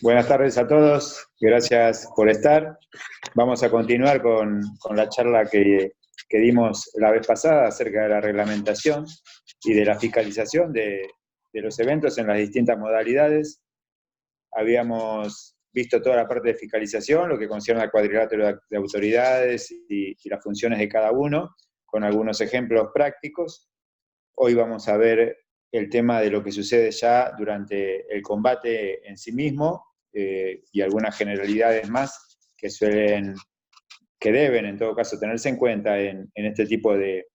Buenas tardes a todos, gracias por estar. Vamos a continuar con la charla que dimos la vez pasada acerca de la reglamentación y de la fiscalización de los eventos en las distintas modalidades. Habíamos visto toda la parte de fiscalización, lo que concierne al cuadrilátero de autoridades y las funciones de cada uno, con algunos ejemplos prácticos. Hoy vamos a ver el tema de lo que sucede ya durante el combate en sí mismo y algunas generalidades más que deben en todo caso tenerse en cuenta en este tipo de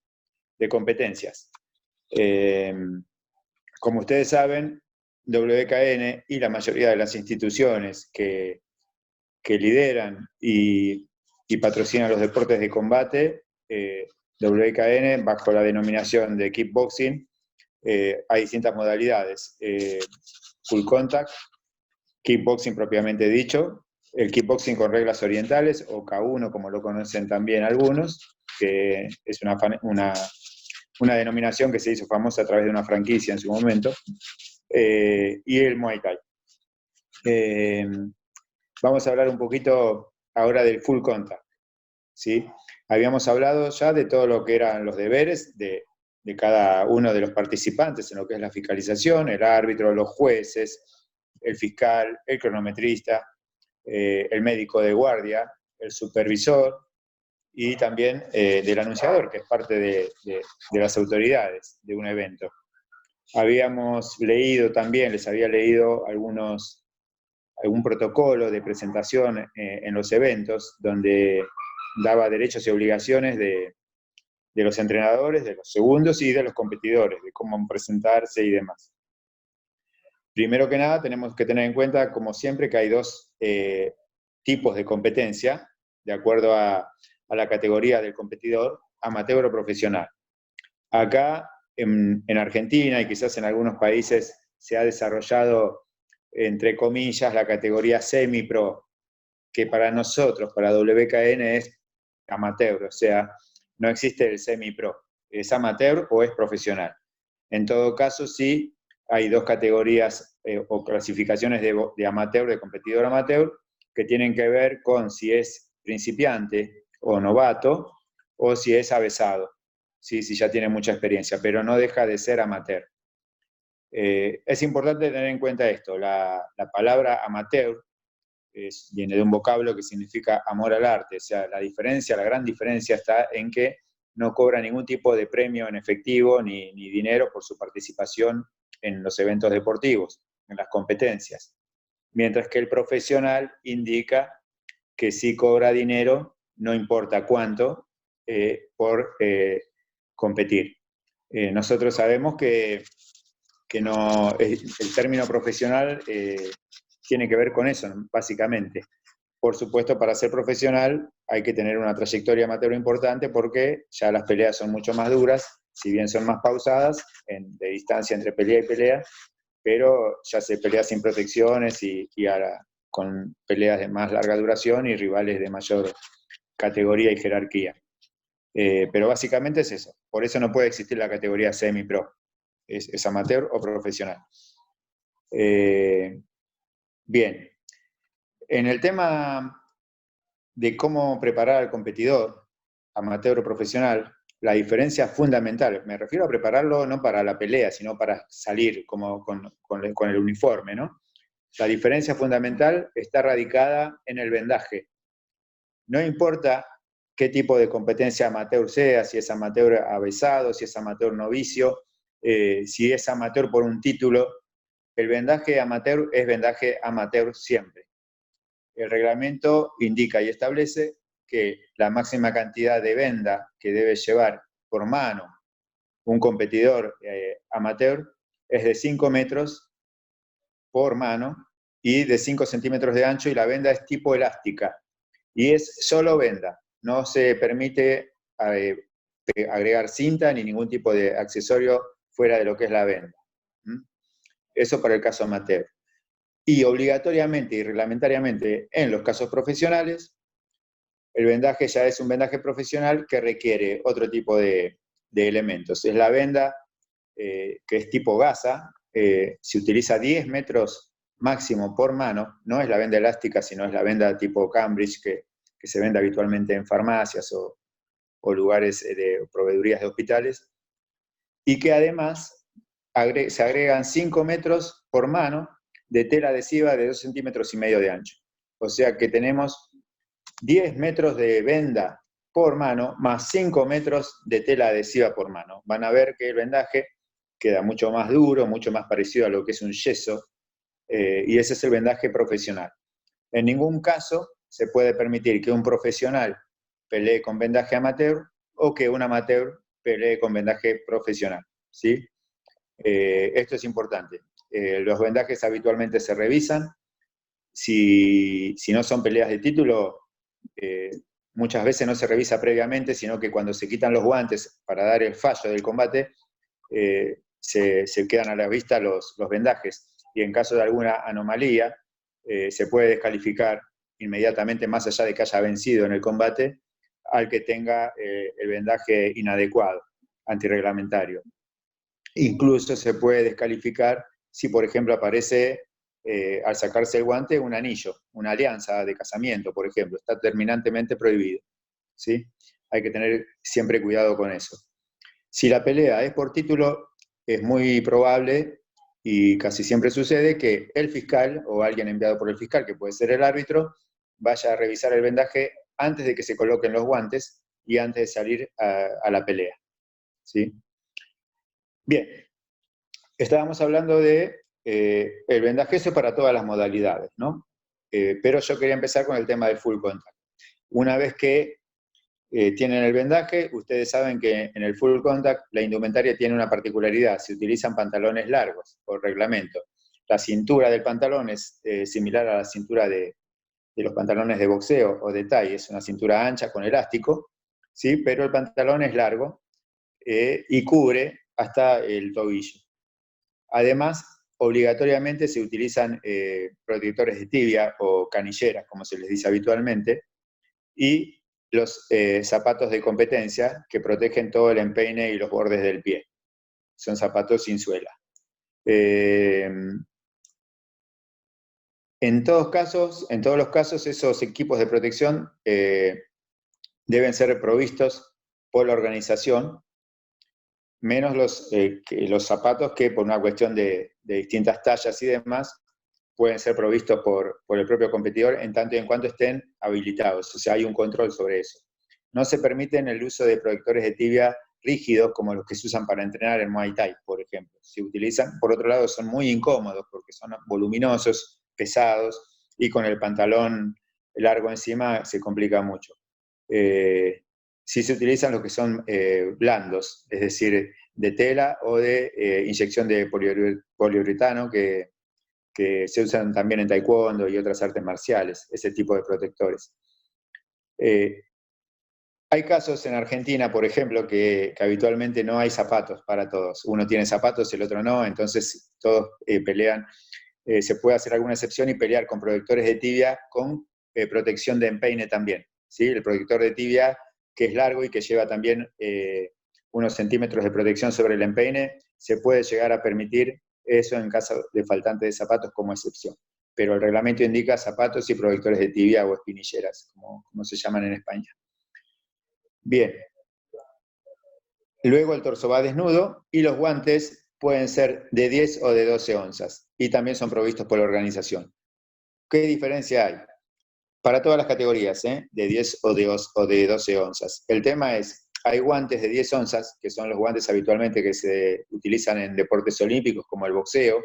competencias. Como ustedes saben, WKN y la mayoría de las instituciones que lideran y patrocinan los deportes de combate, WKN, bajo la denominación de kickboxing, hay distintas modalidades. Full contact, kickboxing propiamente dicho, el kickboxing con reglas orientales, o K1 como lo conocen también algunos, que es una denominación que se hizo famosa a través de una franquicia en su momento, y el Muay Thai. Vamos a hablar un poquito ahora del full contact, ¿sí? Habíamos hablado ya de todo lo que eran los deberes de cada uno de los participantes en lo que es la fiscalización, el árbitro, los jueces, el fiscal, el cronometrista, el médico de guardia, el supervisor y también del anunciador, que es parte de las autoridades de un evento. Habíamos leído también, les había leído algún protocolo de presentación en los eventos donde daba derechos y obligaciones de los entrenadores, de los segundos y de los competidores, de cómo presentarse y demás. Primero que nada, tenemos que tener en cuenta, como siempre, que hay dos tipos de competencia, de acuerdo a la categoría del competidor, amateur o profesional. Acá, en Argentina y quizás en algunos países, se ha desarrollado, entre comillas, la categoría semi-pro, que para nosotros, para WKN, es amateur, o sea, no existe el semi-pro, es amateur o es profesional. En todo caso, sí, hay dos categorías o clasificaciones de amateur, de competidor amateur, que tienen que ver con si es principiante o novato, o si es avezado, ¿sí? Si ya tiene mucha experiencia, pero no deja de ser amateur. Es importante tener en cuenta esto, la palabra amateur viene de un vocablo que significa amor al arte, o sea, la gran diferencia está en que no cobra ningún tipo de premio en efectivo ni dinero por su participación en los eventos deportivos, en las competencias. Mientras que el profesional indica que sí cobra dinero, no importa cuánto, por competir. Nosotros sabemos que no, el término profesional tiene que ver con eso, básicamente. Por supuesto, para ser profesional hay que tener una trayectoria amateur importante porque ya las peleas son mucho más duras, si bien son más pausadas, de distancia entre pelea y pelea, pero ya se pelea sin protecciones y ahora con peleas de más larga duración y rivales de mayor categoría y jerarquía. Pero básicamente es eso. Por eso no puede existir la categoría semi-pro. Es amateur o profesional. Bien. En el tema de cómo preparar al competidor, amateur o profesional, la diferencia fundamental, me refiero a prepararlo no para la pelea, sino para salir como con el uniforme, ¿no? La diferencia fundamental está radicada en el vendaje. No importa qué tipo de competencia amateur sea, si es amateur avezado, si es amateur novicio, si es amateur por un título, el vendaje amateur es vendaje amateur siempre. El reglamento indica y establece que la máxima cantidad de venda que debe llevar por mano un competidor amateur es de 5 metros por mano y de 5 centímetros de ancho, y la venda es tipo elástica. Y es solo venda, no se permite agregar cinta ni ningún tipo de accesorio fuera de lo que es la venda. Eso para el caso amateur. Y obligatoriamente y reglamentariamente en los casos profesionales, el vendaje ya es un vendaje profesional que requiere otro tipo de elementos. Es la venda que es tipo gasa, se utiliza 10 metros máximo por mano, no es la venda elástica, sino es la venda tipo Cambridge que se vende habitualmente en farmacias o lugares de proveedurías de hospitales, y que además se agregan 5 metros por mano de tela adhesiva de 2,5 centímetros de ancho. O sea que tenemos 10 metros de venda por mano más 5 metros de tela adhesiva por mano. Van a ver que el vendaje queda mucho más duro, mucho más parecido a lo que es un yeso, y ese es el vendaje profesional. En ningún caso se puede permitir que un profesional pelee con vendaje amateur o que un amateur pelee con vendaje profesional, ¿sí? Esto es importante. Los vendajes habitualmente se revisan. Si no son peleas de título, muchas veces no se revisa previamente, sino que cuando se quitan los guantes para dar el fallo del combate, se quedan a la vista los vendajes. Y en caso de alguna anomalía, se puede descalificar inmediatamente, más allá de que haya vencido en el combate, al que tenga el vendaje inadecuado, antirreglamentario. Incluso se puede descalificar si, por ejemplo, aparece al sacarse el guante un anillo, una alianza de casamiento, por ejemplo. Está terminantemente prohibido, ¿sí? Hay que tener siempre cuidado con eso. Si la pelea es por título, es muy probable y casi siempre sucede que el fiscal o alguien enviado por el fiscal, que puede ser el árbitro, vaya a revisar el vendaje antes de que se coloquen los guantes y antes de salir a la pelea, ¿sí? Bien, estábamos hablando de el vendaje, eso para todas las modalidades, ¿no? Pero yo quería empezar con el tema del full contact. Una vez que tienen el vendaje, ustedes saben que en el full contact la indumentaria tiene una particularidad, se utilizan pantalones largos por reglamento. La cintura del pantalón es similar a la cintura de los pantalones de boxeo o de Thai, es una cintura ancha con elástico, ¿sí? Pero el pantalón es largo y cubre hasta el tobillo. Además, obligatoriamente se utilizan protectores de tibia o canilleras, como se les dice habitualmente, y los zapatos de competencia que protegen todo el empeine y los bordes del pie. Son zapatos sin suela. En todos los casos, esos equipos de protección deben ser provistos por la organización, menos los zapatos que por una cuestión de distintas tallas y demás, pueden ser provistos por el propio competidor en tanto y en cuanto estén habilitados, o sea, hay un control sobre eso. No se permiten el uso de protectores de tibia rígidos como los que se usan para entrenar en Muay Thai, por ejemplo. Se utilizan, por otro lado, son muy incómodos porque son voluminosos, pesados, y con el pantalón largo encima se complica mucho. Sí se utilizan los que son blandos, es decir, de tela o de inyección de poliuretano que se usan también en taekwondo y otras artes marciales, ese tipo de protectores. Hay casos en Argentina, por ejemplo, que habitualmente no hay zapatos para todos. Uno tiene zapatos, el otro no, entonces todos pelean. Se puede hacer alguna excepción y pelear con protectores de tibia con protección de empeine también, ¿sí? El protector de tibia que es largo y que lleva también unos centímetros de protección sobre el empeine, se puede llegar a permitir eso en caso de faltante de zapatos como excepción. Pero el reglamento indica zapatos y protectores de tibia o espinilleras, como se llaman en España. Bien. Luego el torso va desnudo y los guantes pueden ser de 10 o de 12 onzas y también son provistos por la organización. ¿Qué diferencia hay? Para todas las categorías, de 10 o de 12 onzas. El tema es, hay guantes de 10 onzas, que son los guantes habitualmente que se utilizan en deportes olímpicos como el boxeo,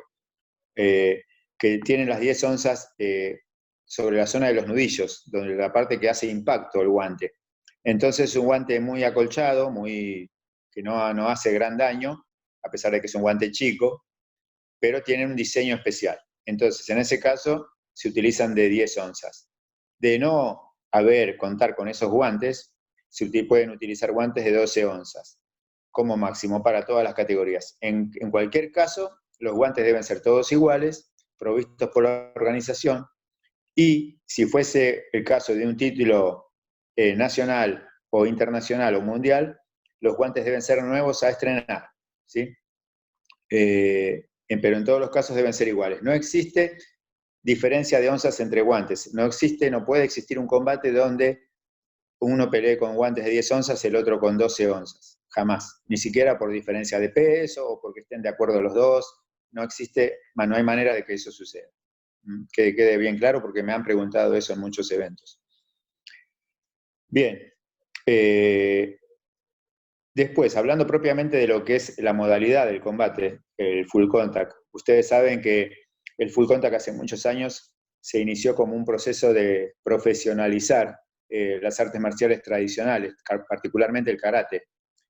que tienen las 10 onzas sobre la zona de los nudillos, donde la parte que hace impacto el guante. Entonces es un guante muy acolchado, que no hace gran daño, a pesar de que es un guante chico, pero tiene un diseño especial. Entonces, en ese caso, se utilizan de 10 onzas. De no contar con esos guantes, se pueden utilizar guantes de 12 onzas, como máximo para todas las categorías. En cualquier caso, los guantes deben ser todos iguales, provistos por la organización, y si fuese el caso de un título nacional o internacional o mundial, los guantes deben ser nuevos a estrenar, ¿sí? Pero en todos los casos deben ser iguales. No existe diferencia de onzas entre guantes. No existe, no puede existir un combate donde uno pelee con guantes de 10 onzas, el otro con 12 onzas. Jamás. Ni siquiera por diferencia de peso o porque estén de acuerdo los dos. No existe, no hay manera de que eso suceda. Que quede bien claro porque me han preguntado eso en muchos eventos. Bien. Después, hablando propiamente de lo que es la modalidad del combate, el full contact. Ustedes saben que el full contact hace muchos años se inició como un proceso de profesionalizar las artes marciales tradicionales, particularmente el karate,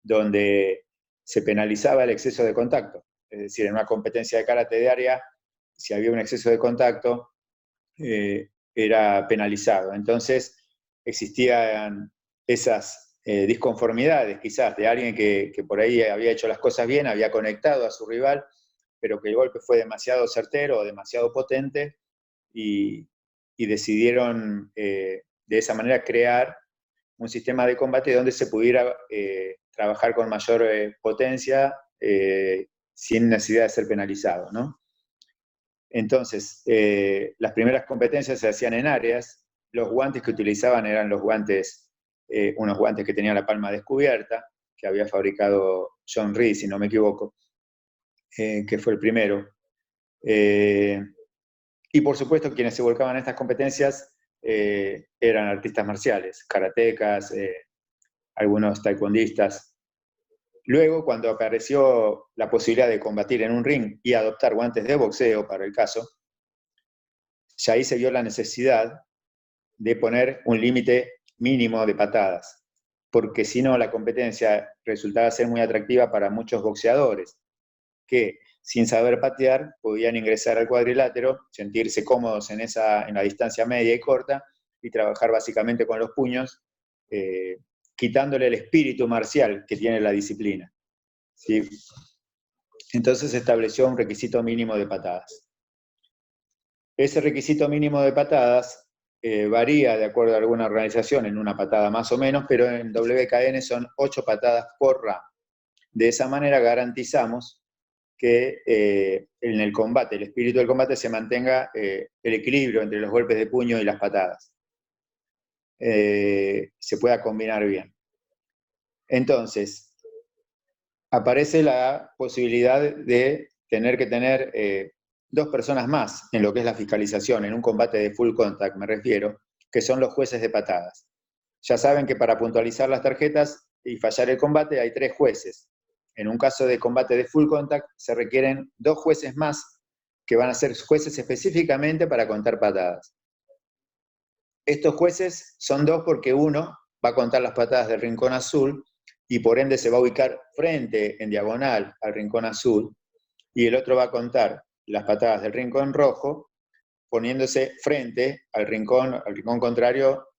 donde se penalizaba el exceso de contacto. Es decir, en una competencia de karate diaria, si había un exceso de contacto, era penalizado. Entonces, existían esas disconformidades quizás de alguien que por ahí había hecho las cosas bien, había conectado a su rival, pero que el golpe fue demasiado certero o demasiado potente y decidieron de esa manera crear un sistema de combate donde se pudiera trabajar con mayor potencia sin necesidad de ser penalizado, ¿no? Entonces, las primeras competencias se hacían en áreas, los guantes que utilizaban eran los guantes, unos guantes que tenían la palma descubierta, que había fabricado John Reed, si no me equivoco, que fue el primero. Y por supuesto, quienes se volcaban a estas competencias eran artistas marciales, karatecas, algunos taekwondistas. Luego, cuando apareció la posibilidad de combatir en un ring y adoptar guantes de boxeo para el caso, ya ahí se vio la necesidad de poner un límite mínimo de patadas, porque si no la competencia resultaba ser muy atractiva para muchos boxeadores, que sin saber patear podían ingresar al cuadrilátero, sentirse cómodos en la distancia media y corta y trabajar básicamente con los puños, quitándole el espíritu marcial que tiene la disciplina. ¿Sí? Entonces se estableció un requisito mínimo de patadas. Ese requisito mínimo de patadas varía de acuerdo a alguna organización en una patada más o menos, pero en WKN son 8 patadas por round. De esa manera garantizamos que en el combate, el espíritu del combate, se mantenga el equilibrio entre los golpes de puño y las patadas. Se pueda combinar bien. Entonces, aparece la posibilidad de tener que tener 2 personas más en lo que es la fiscalización, en un combate de full contact, me refiero, que son los jueces de patadas. Ya saben que para puntualizar las tarjetas y fallar el combate hay 3 jueces. En un caso de combate de full contact se requieren 2 jueces más que van a ser jueces específicamente para contar patadas. Estos jueces son 2 porque uno va a contar las patadas del rincón azul y por ende se va a ubicar frente, en diagonal, al rincón azul, y el otro va a contar las patadas del rincón rojo, poniéndose frente al rincón contrario,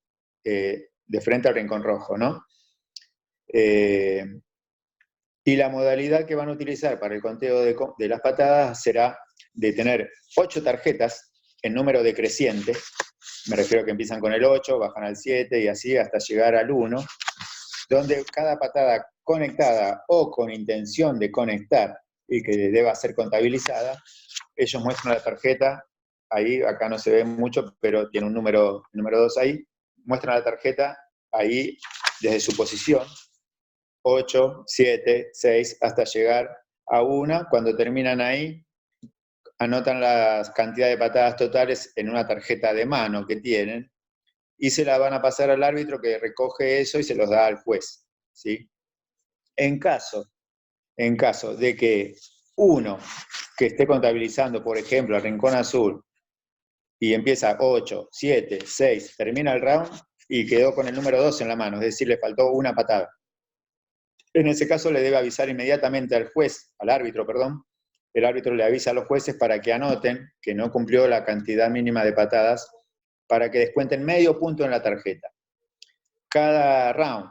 de frente al rincón rojo, ¿no? Y la modalidad que van a utilizar para el conteo de las patadas será de tener 8 tarjetas en número decreciente, me refiero a que empiezan con el 8, bajan al 7 y así hasta llegar al 1, donde cada patada conectada o con intención de conectar y que deba ser contabilizada, ellos muestran la tarjeta, ahí, acá no se ve mucho, pero tiene un número 2 ahí, muestran la tarjeta ahí desde su posición, 8, 7, 6, hasta llegar a 1. Cuando terminan ahí, anotan la cantidad de patadas totales en una tarjeta de mano que tienen y se la van a pasar al árbitro que recoge eso y se los da al juez, ¿sí? En caso de que uno que esté contabilizando, por ejemplo, el rincón azul, y empieza 8, 7, 6, termina el round y quedó con el número 2 en la mano, es decir, le faltó una patada. En ese caso le debe avisar inmediatamente al juez, al árbitro, perdón. El árbitro le avisa a los jueces para que anoten que no cumplió la cantidad mínima de patadas para que descuenten medio punto en la tarjeta. Cada round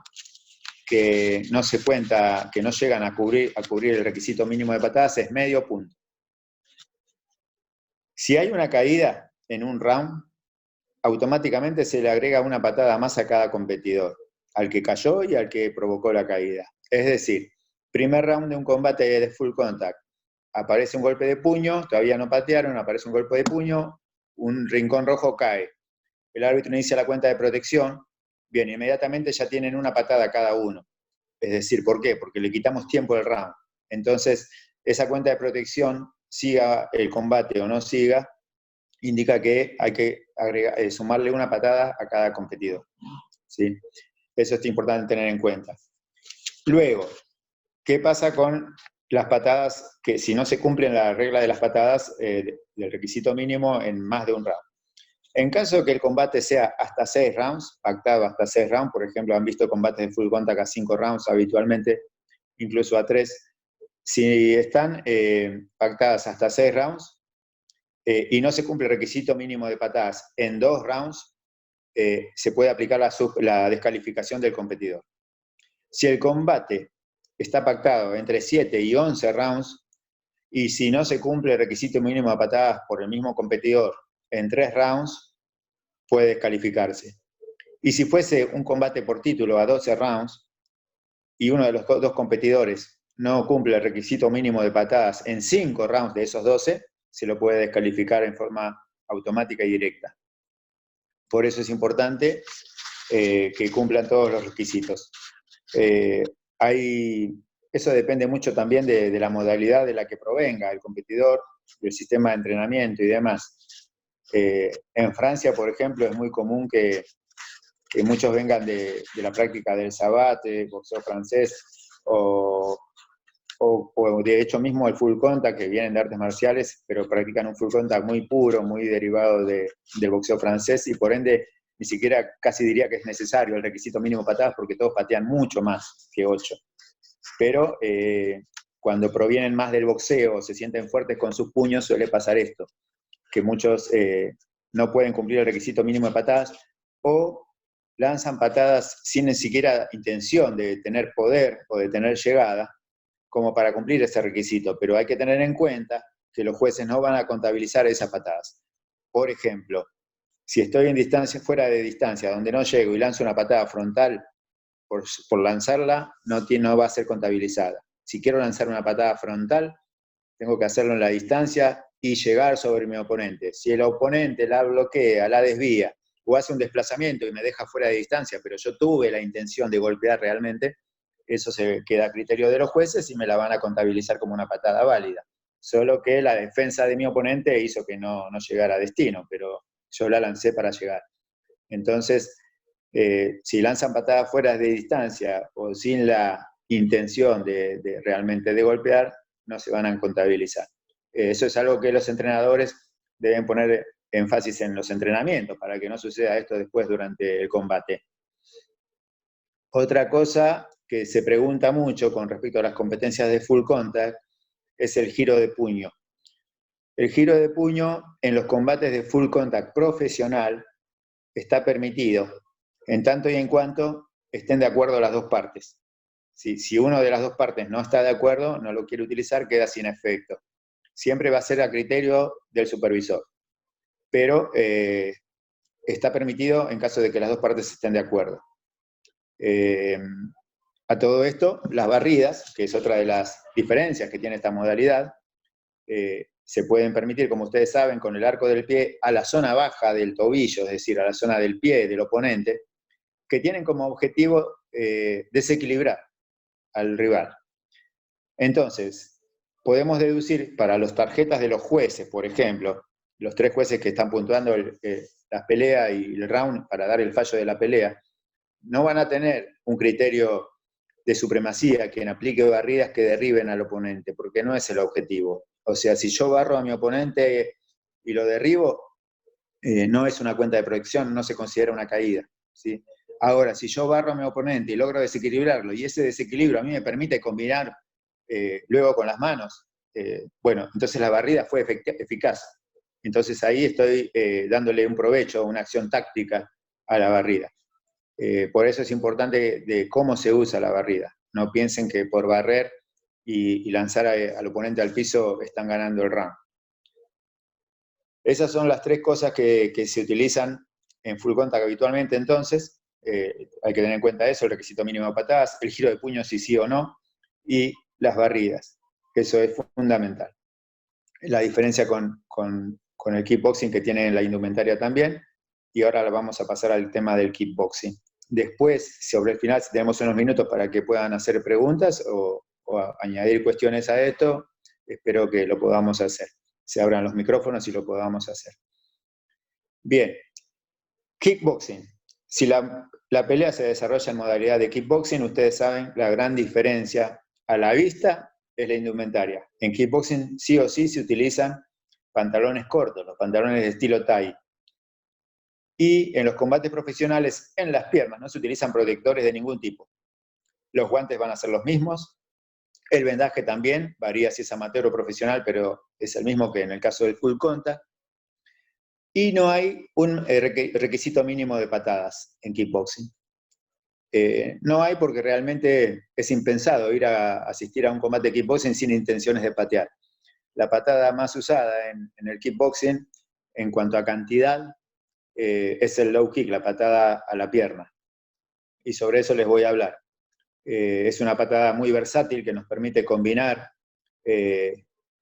que no se cuenta, que no llegan a cubrir el requisito mínimo de patadas es medio punto. Si hay una caída en un round, automáticamente se le agrega una patada más a cada competidor, al que cayó y al que provocó la caída. Es decir, primer round de un combate de full contact, aparece un golpe de puño, todavía no patearon, aparece un golpe de puño, un rincón rojo cae, el árbitro inicia la cuenta de protección, bien, inmediatamente ya tienen una patada cada uno. Es decir, ¿por qué? Porque le quitamos tiempo al round. Entonces, esa cuenta de protección, siga el combate o no siga, indica que hay que sumarle una patada a cada competidor. ¿Sí? Eso es importante tener en cuenta. Luego, ¿qué pasa con las patadas? Que si no se cumplen la regla de las patadas, del requisito mínimo en más de un round. En caso de que el combate sea hasta 6 rounds, pactado hasta 6 rounds, por ejemplo, han visto combates de full contact a 5 rounds habitualmente, incluso a 3. Si están pactadas hasta 6 rounds y no se cumple el requisito mínimo de patadas en 2 rounds, se puede aplicar la descalificación del competidor. Si el combate está pactado entre 7 y 11 rounds, y si no se cumple el requisito mínimo de patadas por el mismo competidor en 3 rounds, puede descalificarse. Y si fuese un combate por título a 12 rounds, y uno de los dos competidores no cumple el requisito mínimo de patadas en 5 rounds de esos 12, se lo puede descalificar en forma automática y directa. Por eso es importante que cumplan todos los requisitos. Eso depende mucho también de la modalidad de la que provenga el competidor, del sistema de entrenamiento y demás. En Francia, por ejemplo, es muy común que muchos vengan de la práctica del sabate, boxeo francés, o de hecho mismo el full contact, que vienen de artes marciales, pero practican un full contact muy puro, muy derivado del boxeo francés, y por ende ni siquiera casi diría que es necesario el requisito mínimo patadas, porque todos patean mucho más que 8. Pero cuando provienen más del boxeo, se sienten fuertes con sus puños, suele pasar esto, que muchos no pueden cumplir el requisito mínimo de patadas, o lanzan patadas sin ni siquiera intención de tener poder o de tener llegada, como para cumplir ese requisito, pero hay que tener en cuenta que los jueces no van a contabilizar esas patadas. Por ejemplo, si estoy en distancia, fuera de distancia, donde no llego y lanzo una patada frontal, por lanzarla no va a ser contabilizada. Si quiero lanzar una patada frontal, tengo que hacerlo en la distancia y llegar sobre mi oponente. Si el oponente la bloquea, la desvía, o hace un desplazamiento y me deja fuera de distancia, pero yo tuve la intención de golpear realmente, eso se queda a criterio de los jueces y me la van a contabilizar como una patada válida. Solo que la defensa de mi oponente hizo que no llegara a destino, pero yo la lancé para llegar. Entonces, si lanzan patadas fuera de distancia o sin la intención de realmente de golpear, no se van a contabilizar. Eso es algo que los entrenadores deben poner énfasis en los entrenamientos para que no suceda esto después durante el combate. Otra cosa que se pregunta mucho con respecto a las competencias de full contact es el giro de puño. El giro de puño en los combates de full contact profesional está permitido, en tanto y en cuanto estén de acuerdo las dos partes. Si uno de las dos partes no está de acuerdo, no lo quiere utilizar, queda sin efecto. Siempre va a ser a criterio del supervisor, pero está permitido en caso de que las dos partes estén de acuerdo. A todo esto, las barridas, que es otra de las diferencias que tiene esta modalidad, se pueden permitir, como ustedes saben, con el arco del pie a la zona baja del tobillo, es decir, a la zona del pie del oponente, que tienen como objetivo desequilibrar al rival. Entonces, podemos deducir para las tarjetas de los jueces, por ejemplo, los 3 jueces que están puntuando las peleas y el round para dar el fallo de la pelea, no van a tener un criterio de supremacía, quien aplique barridas que derriben al oponente, porque no es el objetivo. O sea, si yo barro a mi oponente y lo derribo, no es una cuenta de protección, no se considera una caída, ¿sí? Ahora, si yo barro a mi oponente y logro desequilibrarlo, y ese desequilibrio a mí me permite combinar luego con las manos, bueno, entonces la barrida fue eficaz. Entonces ahí estoy dándole un provecho, una acción táctica a la barrida. Por eso es importante de cómo se usa la barrida. No piensen que por barrer y lanzar al oponente al piso están ganando el round. Esas son las 3 cosas que se utilizan en full contact habitualmente, entonces. Hay que tener en cuenta eso, el requisito mínimo de patadas, el giro de puño si sí o no, y las barridas. Eso es fundamental. La diferencia con con el kickboxing que tiene la indumentaria también, y ahora vamos a pasar al tema del kickboxing. Después, sobre el final, si tenemos unos minutos para que puedan hacer preguntas o añadir cuestiones a esto, espero que lo podamos hacer. Se abran los micrófonos y lo podamos hacer. Bien, kickboxing. Si la pelea se desarrolla en modalidad de kickboxing, ustedes saben la gran diferencia a la vista es la indumentaria. En kickboxing sí o sí se utilizan pantalones cortos, los pantalones de estilo Thai. Y en los combates profesionales, en las piernas, no se utilizan protectores de ningún tipo. Los guantes van a ser los mismos, el vendaje también, varía si es amateur o profesional, pero es el mismo que en el caso del full contact. Y no hay un requisito mínimo de patadas en kickboxing. No hay porque realmente es impensado ir a asistir a un combate de kickboxing sin intenciones de patear. La patada más usada en el kickboxing, en cuanto a cantidad, es el low kick, la patada a la pierna. Y sobre eso les voy a hablar. Es una patada muy versátil que nos permite combinar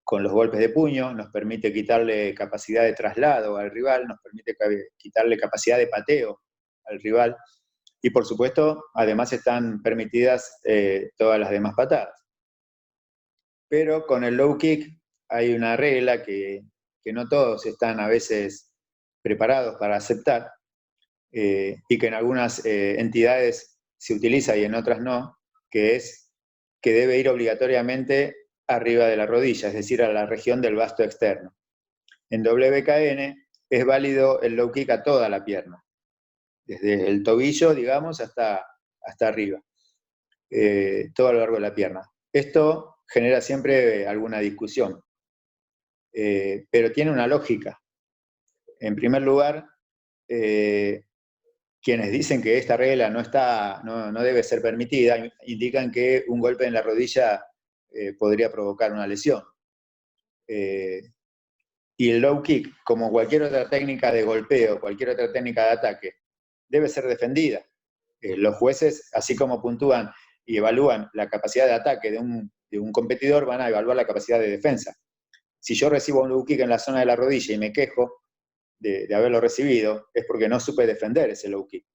con los golpes de puño, nos permite quitarle capacidad de traslado al rival, nos permite quitarle capacidad de pateo al rival. Y por supuesto, además están permitidas todas las demás patadas. Pero con el low kick hay una regla que no todos están a veces preparados para aceptar, y que en algunas entidades se utiliza y en otras no, que es que debe ir obligatoriamente arriba de la rodilla, es decir, a la región del vasto externo. En WKN es válido el low kick a toda la pierna, desde el tobillo, digamos, hasta arriba, todo a lo largo de la pierna. Esto genera siempre alguna discusión, pero tiene una lógica. En primer lugar, quienes dicen que esta regla no debe ser permitida, indican que un golpe en la rodilla podría provocar una lesión. Y el low kick, como cualquier otra técnica de golpeo, cualquier otra técnica de ataque, debe ser defendida. Los jueces, así como puntúan y evalúan la capacidad de ataque de un competidor, van a evaluar la capacidad de defensa. Si yo recibo un low kick en la zona de la rodilla y me quejo de haberlo recibido, es porque no supe defender ese low kick.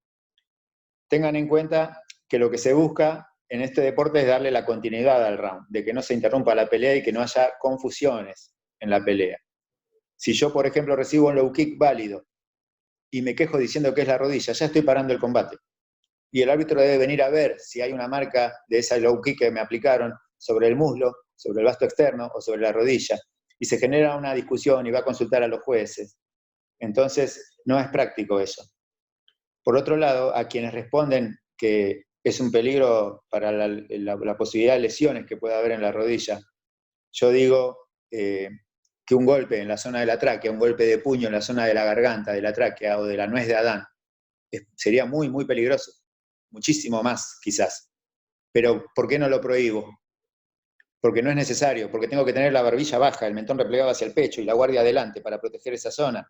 Tengan en cuenta que lo que se busca en este deporte es darle la continuidad al round, de que no se interrumpa la pelea y que no haya confusiones en la pelea. Si yo, por ejemplo, recibo un low kick válido y me quejo diciendo que es la rodilla, ya estoy parando el combate. Y el árbitro debe venir a ver si hay una marca de esa low kick que me aplicaron sobre el muslo, sobre el vasto externo o sobre la rodilla. Y se genera una discusión y va a consultar a los jueces. Entonces, no es práctico eso. Por otro lado, a quienes responden que es un peligro para la posibilidad de lesiones que pueda haber en la rodilla, yo digo que un golpe en la zona de la tráquea, un golpe de puño en la zona de la garganta, de la tráquea o de la nuez de Adán, sería muy, muy peligroso. Muchísimo más, quizás. Pero, ¿por qué no lo prohíbo? Porque no es necesario, porque tengo que tener la barbilla baja, el mentón replegado hacia el pecho y la guardia adelante para proteger esa zona.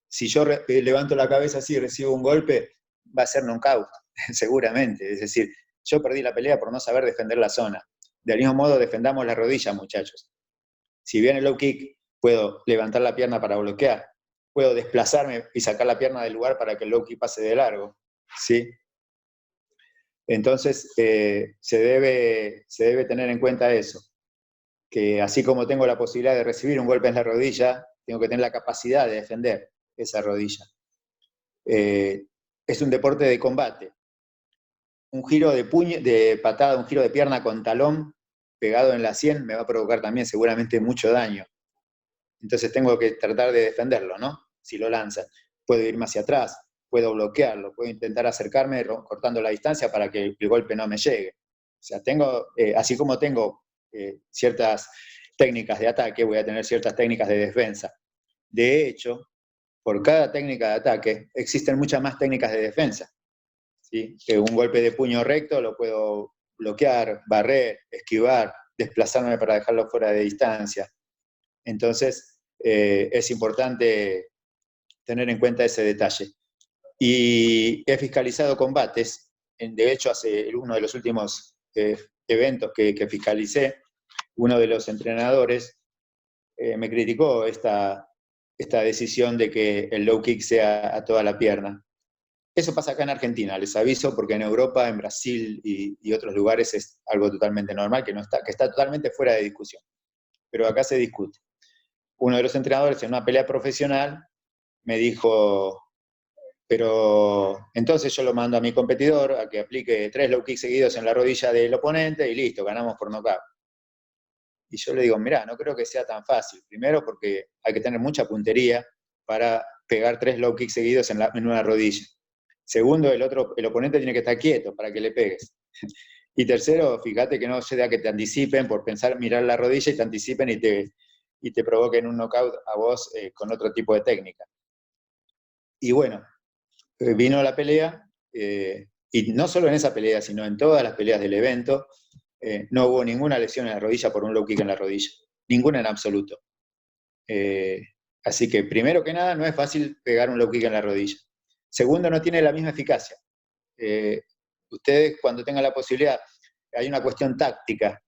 Si yo levanto la cabeza así y recibo un golpe, va a ser knockout, seguramente. Es decir, yo perdí la pelea por no saber defender la zona. Del mismo modo, defendamos la rodilla, muchachos. Si viene el low kick, puedo levantar la pierna para bloquear, puedo desplazarme y sacar la pierna del lugar para que el low kick pase de largo, ¿sí? Entonces, se debe tener en cuenta eso, que así como tengo la posibilidad de recibir un golpe en la rodilla, tengo que tener la capacidad de defender esa rodilla. Es un deporte de combate. Un giro de patada, un giro de pierna con talón pegado en la sien me va a provocar también seguramente mucho daño. Entonces tengo que tratar de defenderlo, ¿no? Si lo lanzan. Puedo irme hacia atrás, puedo bloquearlo, puedo intentar acercarme cortando la distancia para que el golpe no me llegue. O sea, así como tengo ciertas técnicas de ataque, voy a tener ciertas técnicas de defensa. De hecho, por cada técnica de ataque existen muchas más técnicas de defensa, ¿sí? Que un golpe de puño recto lo puedo bloquear, barrer, esquivar, desplazarme para dejarlo fuera de distancia. Entonces, es importante tener en cuenta ese detalle. Y he fiscalizado combates. De hecho, hace uno de los últimos eventos que fiscalicé, uno de los entrenadores me criticó esta esta decisión de que el low kick sea a toda la pierna. Eso pasa acá en Argentina, les aviso, porque en Europa, en Brasil y otros lugares es algo totalmente normal, que está totalmente fuera de discusión. Pero acá se discute. Uno de los entrenadores en una pelea profesional me dijo, pero entonces yo lo mando a mi competidor a que aplique 3 low kicks seguidos en la rodilla del oponente y listo, ganamos por nocaut. Y yo le digo, mirá, no creo que sea tan fácil. Primero porque hay que tener mucha puntería para pegar 3 low kicks seguidos en una rodilla. Segundo, el oponente tiene que estar quieto para que le pegues. Y tercero, fíjate que no sea que te anticipen por pensar, mirar la rodilla y te anticipen y te provoquen un knockout a vos con otro tipo de técnica. Y bueno, vino la pelea, y no solo en esa pelea, sino en todas las peleas del evento, no hubo ninguna lesión en la rodilla por un low kick en la rodilla. Ninguna en absoluto. Así que, primero que nada, no es fácil pegar un low kick en la rodilla. Segundo, no tiene la misma eficacia. Ustedes, cuando tengan la posibilidad, hay una cuestión táctica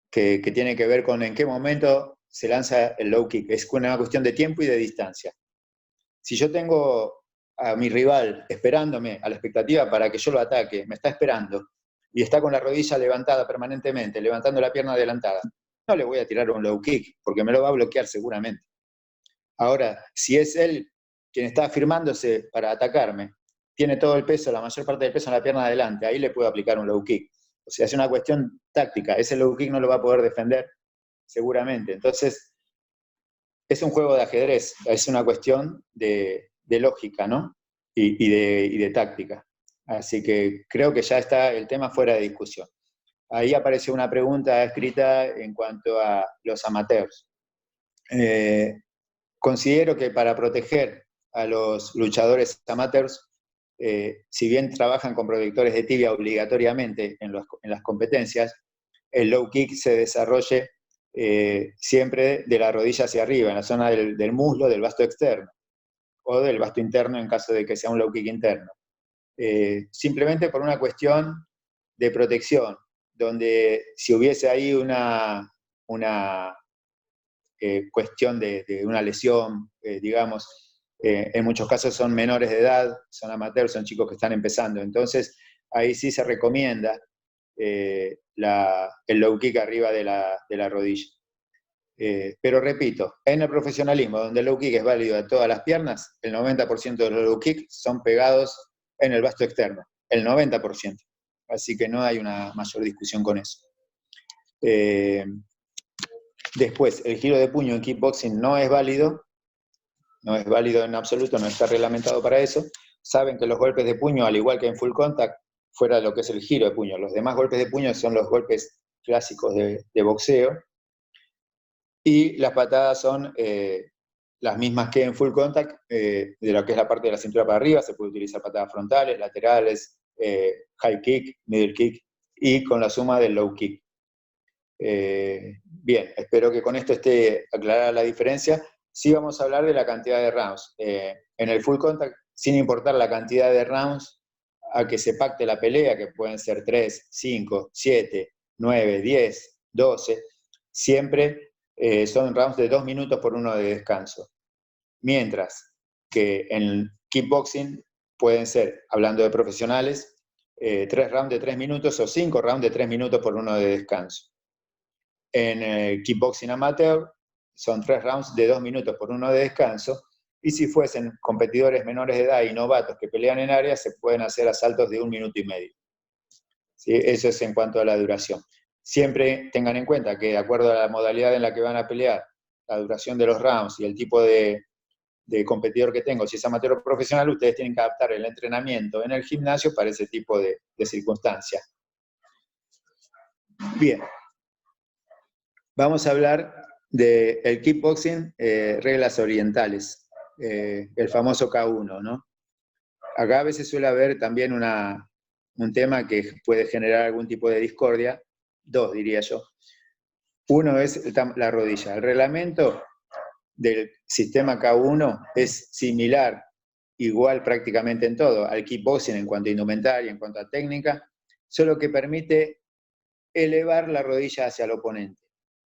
que tiene que ver con en qué momento se lanza el low kick. Es una cuestión de tiempo y de distancia. Si yo tengo a mi rival esperándome a la expectativa para que yo lo ataque, me está esperando, y está con la rodilla levantada permanentemente, levantando la pierna adelantada, no le voy a tirar un low kick, porque me lo va a bloquear seguramente. Ahora, si es él quien está afirmándose para atacarme, tiene todo el peso, la mayor parte del peso en la pierna adelante, ahí le puedo aplicar un low kick. O sea, es una cuestión táctica, ese low kick no lo va a poder defender seguramente. Entonces, es un juego de ajedrez, es una cuestión de lógica, ¿no? Y de táctica. Así que creo que ya está el tema fuera de discusión. Ahí apareció una pregunta escrita en cuanto a los amateurs. Considero que para proteger a los luchadores amateurs, si bien trabajan con protectores de tibia obligatoriamente en las competencias, el low kick se desarrolle siempre de la rodilla hacia arriba, en la zona del muslo, del vasto externo, o del vasto interno en caso de que sea un low kick interno. Simplemente por una cuestión de protección, donde si hubiese ahí una cuestión de una lesión, digamos, en muchos casos son menores de edad, son amateurs, son chicos que están empezando, entonces ahí sí se recomienda el low kick arriba de la rodilla. Pero repito, en el profesionalismo, donde el low kick es válido de todas las piernas, el 90% de los low kicks son pegados en el vasto externo, el 90%. Así que no hay una mayor discusión con eso. Después, el giro de puño en kickboxing no es válido en absoluto, no está reglamentado para eso. Saben que los golpes de puño, al igual que en full contact, fuera de lo que es el giro de puño, los demás golpes de puño son los golpes clásicos de boxeo, y las patadas son las mismas que en full contact, de lo que es la parte de la cintura para arriba, se puede utilizar patadas frontales, laterales, high kick, middle kick, y con la suma del low kick. Bien, espero que con esto esté aclarada la diferencia. Sí vamos a hablar de la cantidad de rounds. En el full contact, sin importar la cantidad de rounds a que se pacte la pelea, que pueden ser 3, 5, 7, 9, 10, 12, siempre son rounds de 2 minutos por 1 de descanso. Mientras que en kickboxing pueden ser, hablando de profesionales, 3 rounds de 3 minutos o 5 rounds de 3 minutos por 1 de descanso. En kickboxing amateur son 3 rounds de 2 minutos por 1 de descanso, y si fuesen competidores menores de edad y novatos que pelean en área, se pueden hacer asaltos de 1 minuto y medio. ¿Sí? Eso es en cuanto a la duración. Siempre tengan en cuenta que de acuerdo a la modalidad en la que van a pelear, la duración de los rounds y el tipo de competidor que tengo, si es amateur o profesional, ustedes tienen que adaptar el entrenamiento en el gimnasio para ese tipo de circunstancias. Bien. Vamos a hablar del kickboxing, reglas orientales, el famoso K1, ¿no? Acá a veces suele haber también un tema que puede generar algún tipo de discordia, dos diría yo. Uno es la rodilla. El reglamento del sistema K1 es similar, igual prácticamente en todo, al kickboxing en cuanto a indumentaria, en cuanto a técnica, solo que permite elevar la rodilla hacia el oponente.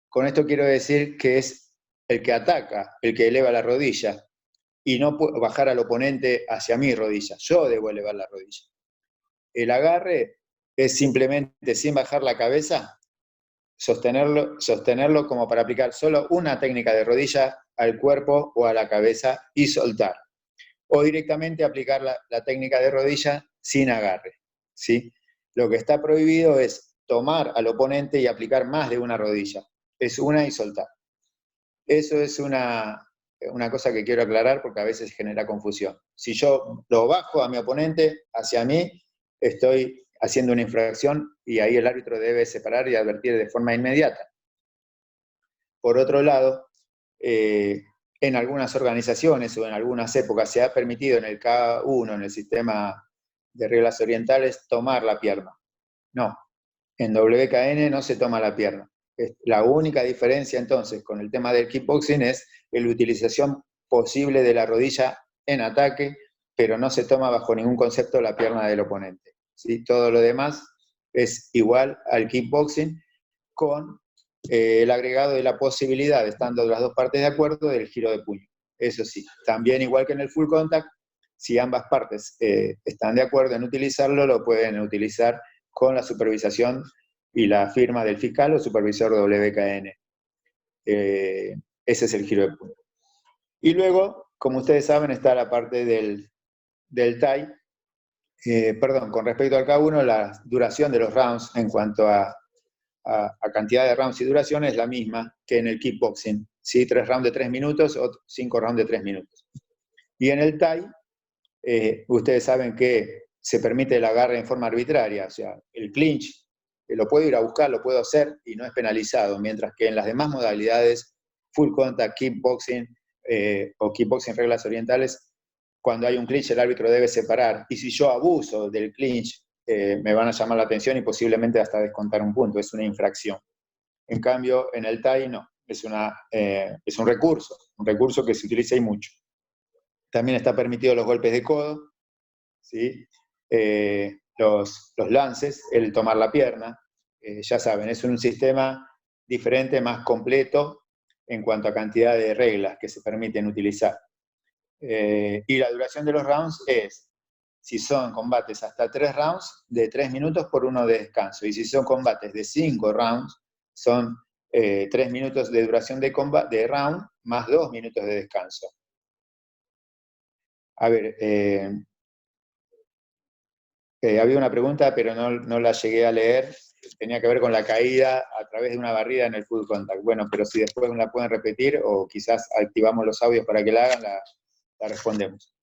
Con esto quiero decir que es el que ataca, el que eleva la rodilla, y no bajar al oponente hacia mi rodilla. Yo debo elevar la rodilla. El agarre es simplemente, sin bajar la cabeza, sostenerlo como para aplicar solo una técnica de rodilla al cuerpo o a la cabeza y soltar. O directamente aplicar la técnica de rodilla sin agarre, ¿sí? Lo que está prohibido es tomar al oponente y aplicar más de una rodilla. Es una y soltar. Eso es una cosa que quiero aclarar porque a veces genera confusión. Si yo lo bajo a mi oponente hacia mí, estoy haciendo una infracción y ahí el árbitro debe separar y advertir de forma inmediata. Por otro lado, en algunas organizaciones o en algunas épocas se ha permitido en el K1, en el sistema de reglas orientales, tomar la pierna. No, en WKN no se toma la pierna. La única diferencia entonces con el tema del kickboxing es la utilización posible de la rodilla en ataque, pero no se toma bajo ningún concepto la pierna del oponente, ¿sí? Todo lo demás es igual al kickboxing con el agregado de la posibilidad, estando las dos partes de acuerdo, del giro de puño. Eso sí, también igual que en el full contact, si ambas partes están de acuerdo en utilizarlo, lo pueden utilizar con la supervisación y la firma del fiscal o supervisor WKN. Ese es el giro de puño. Y luego, como ustedes saben, está la parte del TAI. Perdón, con respecto al K1, la duración de los rounds en cuanto a cantidad de rounds y duración es la misma que en el kickboxing, ¿sí? 3 rounds de 3 minutos o 5 rounds de 3 minutos. Y en el TAI, ustedes saben que se permite el agarre en forma arbitraria, o sea, el clinch, lo puedo ir a buscar, lo puedo hacer y no es penalizado, mientras que en las demás modalidades, full contact, kickboxing o kickboxing reglas orientales, cuando hay un clinch el árbitro debe separar, y si yo abuso del clinch, me van a llamar la atención y posiblemente hasta descontar un punto, es una infracción. En cambio, en el TAI no, es un recurso que se utiliza y mucho. También está permitido los golpes de codo, ¿sí? Los lances, el tomar la pierna, ya saben, es un sistema diferente, más completo en cuanto a cantidad de reglas que se permiten utilizar. Y la duración de los rounds es, si son combates hasta 3 rounds, de 3 minutos por 1 de descanso. Y si son combates de 5 rounds, son 3 minutos de duración de round más 2 minutos de descanso. A ver, había una pregunta, pero no la llegué a leer. Tenía que ver con la caída a través de una barrida en el full contact. Bueno, pero si después la pueden repetir o quizás activamos los audios para que la hagan, la respondemos.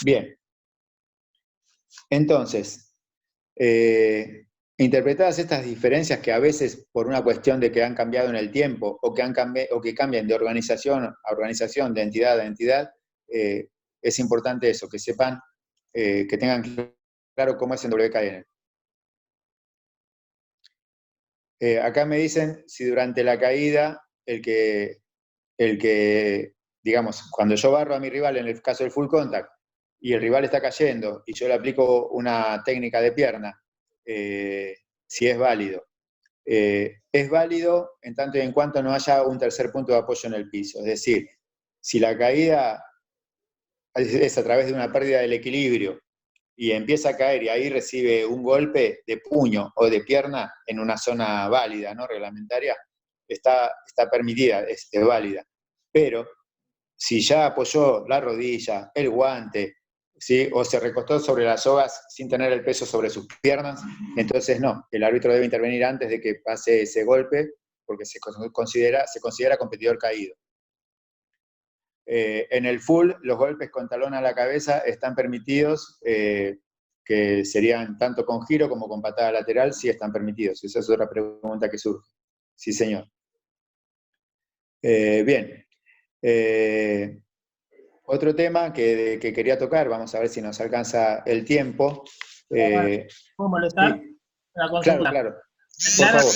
Bien. Entonces, interpretadas estas diferencias que a veces por una cuestión de que han cambiado en el tiempo o que cambian de organización a organización, de entidad a entidad, es importante eso, que sepan, que tengan claro cómo es en WKN. Acá me dicen si durante la caída el que, digamos, cuando yo barro a mi rival en el caso del full contact y el rival está cayendo y yo le aplico una técnica de pierna, si es válido. Es válido en tanto y en cuanto no haya un tercer punto de apoyo en el piso. Es decir, si la caída es a través de una pérdida del equilibrio y empieza a caer y ahí recibe un golpe de puño o de pierna en una zona válida, ¿no? Reglamentaria, está permitida, es válida. Pero si ya apoyó la rodilla, el guante, ¿sí? O se recostó sobre las sogas sin tener el peso sobre sus piernas, entonces no, el árbitro debe intervenir antes de que pase ese golpe, porque se considera competidor caído. En el full, los golpes con talón a la cabeza están permitidos, que serían tanto con giro como con patada lateral, sí están permitidos. Esa es otra pregunta que surge. Sí, señor. Bien. Otro tema que quería tocar, vamos a ver si nos alcanza el tiempo. ¿Puedo molestar? Sí. La consulta. Claro. Por favor.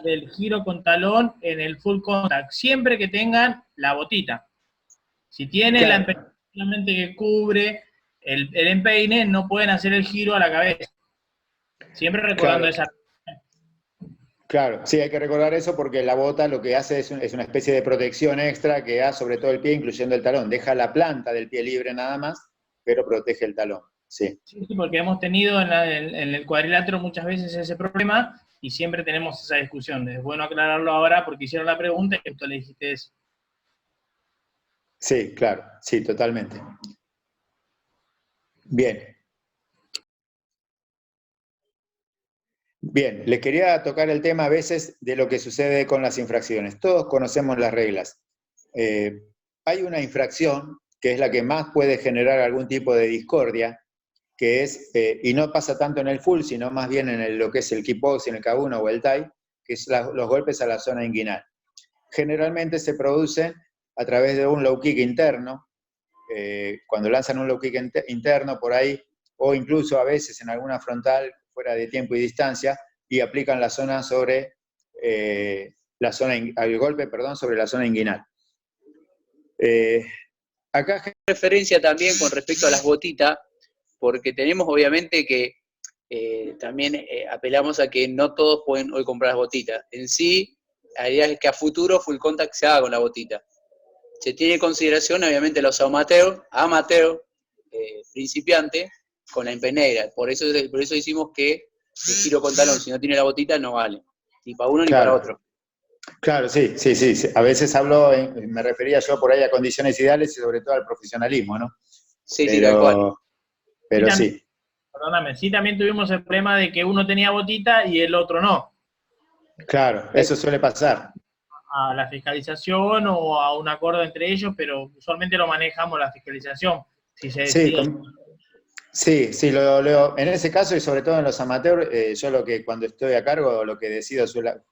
Del giro con talón en el full contact, siempre que tengan la botita. Si tienen la empeine solamente que cubre el empeine, no pueden hacer el giro a la cabeza. Siempre recordando esa. Claro, sí, hay que recordar eso porque la bota lo que hace es una especie de protección extra que da sobre todo el pie, incluyendo el talón. Deja la planta del pie libre nada más, pero protege el talón. Sí. Sí, sí, porque hemos tenido en el cuadrilátero muchas veces ese problema y siempre tenemos esa discusión. Es bueno aclararlo ahora porque hicieron la pregunta y tú le dijiste eso. Sí, claro, sí, totalmente. Bien. Bien, les quería tocar el tema a veces de lo que sucede con las infracciones. Todos conocemos las reglas. Eh, Hay una infracción que es la que más puede generar algún tipo de discordia, que es, y no pasa tanto en el full, sino más bien en lo que es el kickboxing, el K1 o el Thai, que es los golpes a la zona inguinal. Generalmente se producen a través de un low kick interno, cuando lanzan un low kick interno por ahí, o incluso a veces en alguna frontal fuera de tiempo y distancia, y aplican la zona sobre el golpe, perdón, sobre la zona inguinal. Acá referencia también con respecto a las botitas, porque tenemos obviamente que también apelamos a que no todos pueden hoy comprar las botitas. En sí, la idea es que a futuro Full Contact se haga con la botita. Se tiene en consideración obviamente los amateur, principiante, con la empeñera. Por eso decimos que el giro con talón, si no tiene la botita, no vale. Ni para uno ni para otro. Claro, sí. A veces me refería yo por ahí a condiciones ideales y sobre todo al profesionalismo, ¿no? Sí, tal cual. Pero también, sí. Perdóname, sí también tuvimos el problema de que uno tenía botita y el otro no. Claro, eso suele pasar. A la fiscalización o a un acuerdo entre ellos, pero usualmente lo manejamos la fiscalización. Si se decide. Sí, en ese caso y sobre todo en los amateurs, yo cuando estoy a cargo lo que decido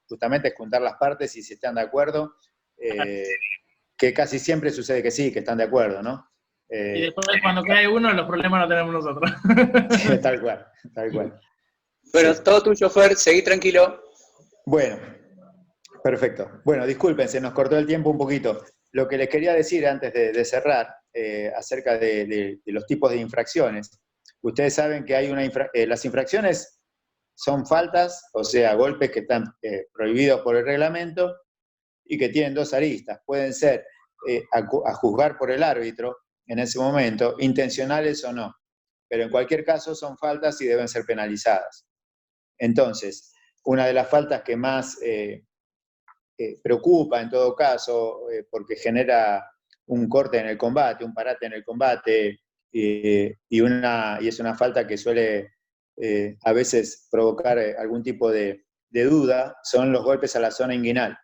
justamente es juntar las partes y si están de acuerdo, que casi siempre sucede que sí, que están de acuerdo, ¿no? Y después cuando cae uno, los problemas los tenemos nosotros. Tal cual. Bueno, Sí. todo tuyo, Fer, seguí tranquilo. Bueno, perfecto. Bueno, disculpen, se nos cortó el tiempo un poquito. Lo que les quería decir antes de cerrar, acerca de los tipos de infracciones. Ustedes saben que hay las infracciones son faltas, o sea, golpes que están prohibidos por el reglamento y que tienen dos aristas. Pueden ser, a juzgar por el árbitro en ese momento, intencionales o no, pero en cualquier caso son faltas y deben ser penalizadas. Entonces, una de las faltas que más preocupa en todo caso, porque genera un corte en el combate, un parate en el combate, y es una falta que suele a veces provocar algún tipo de duda, son los golpes a la zona inguinal,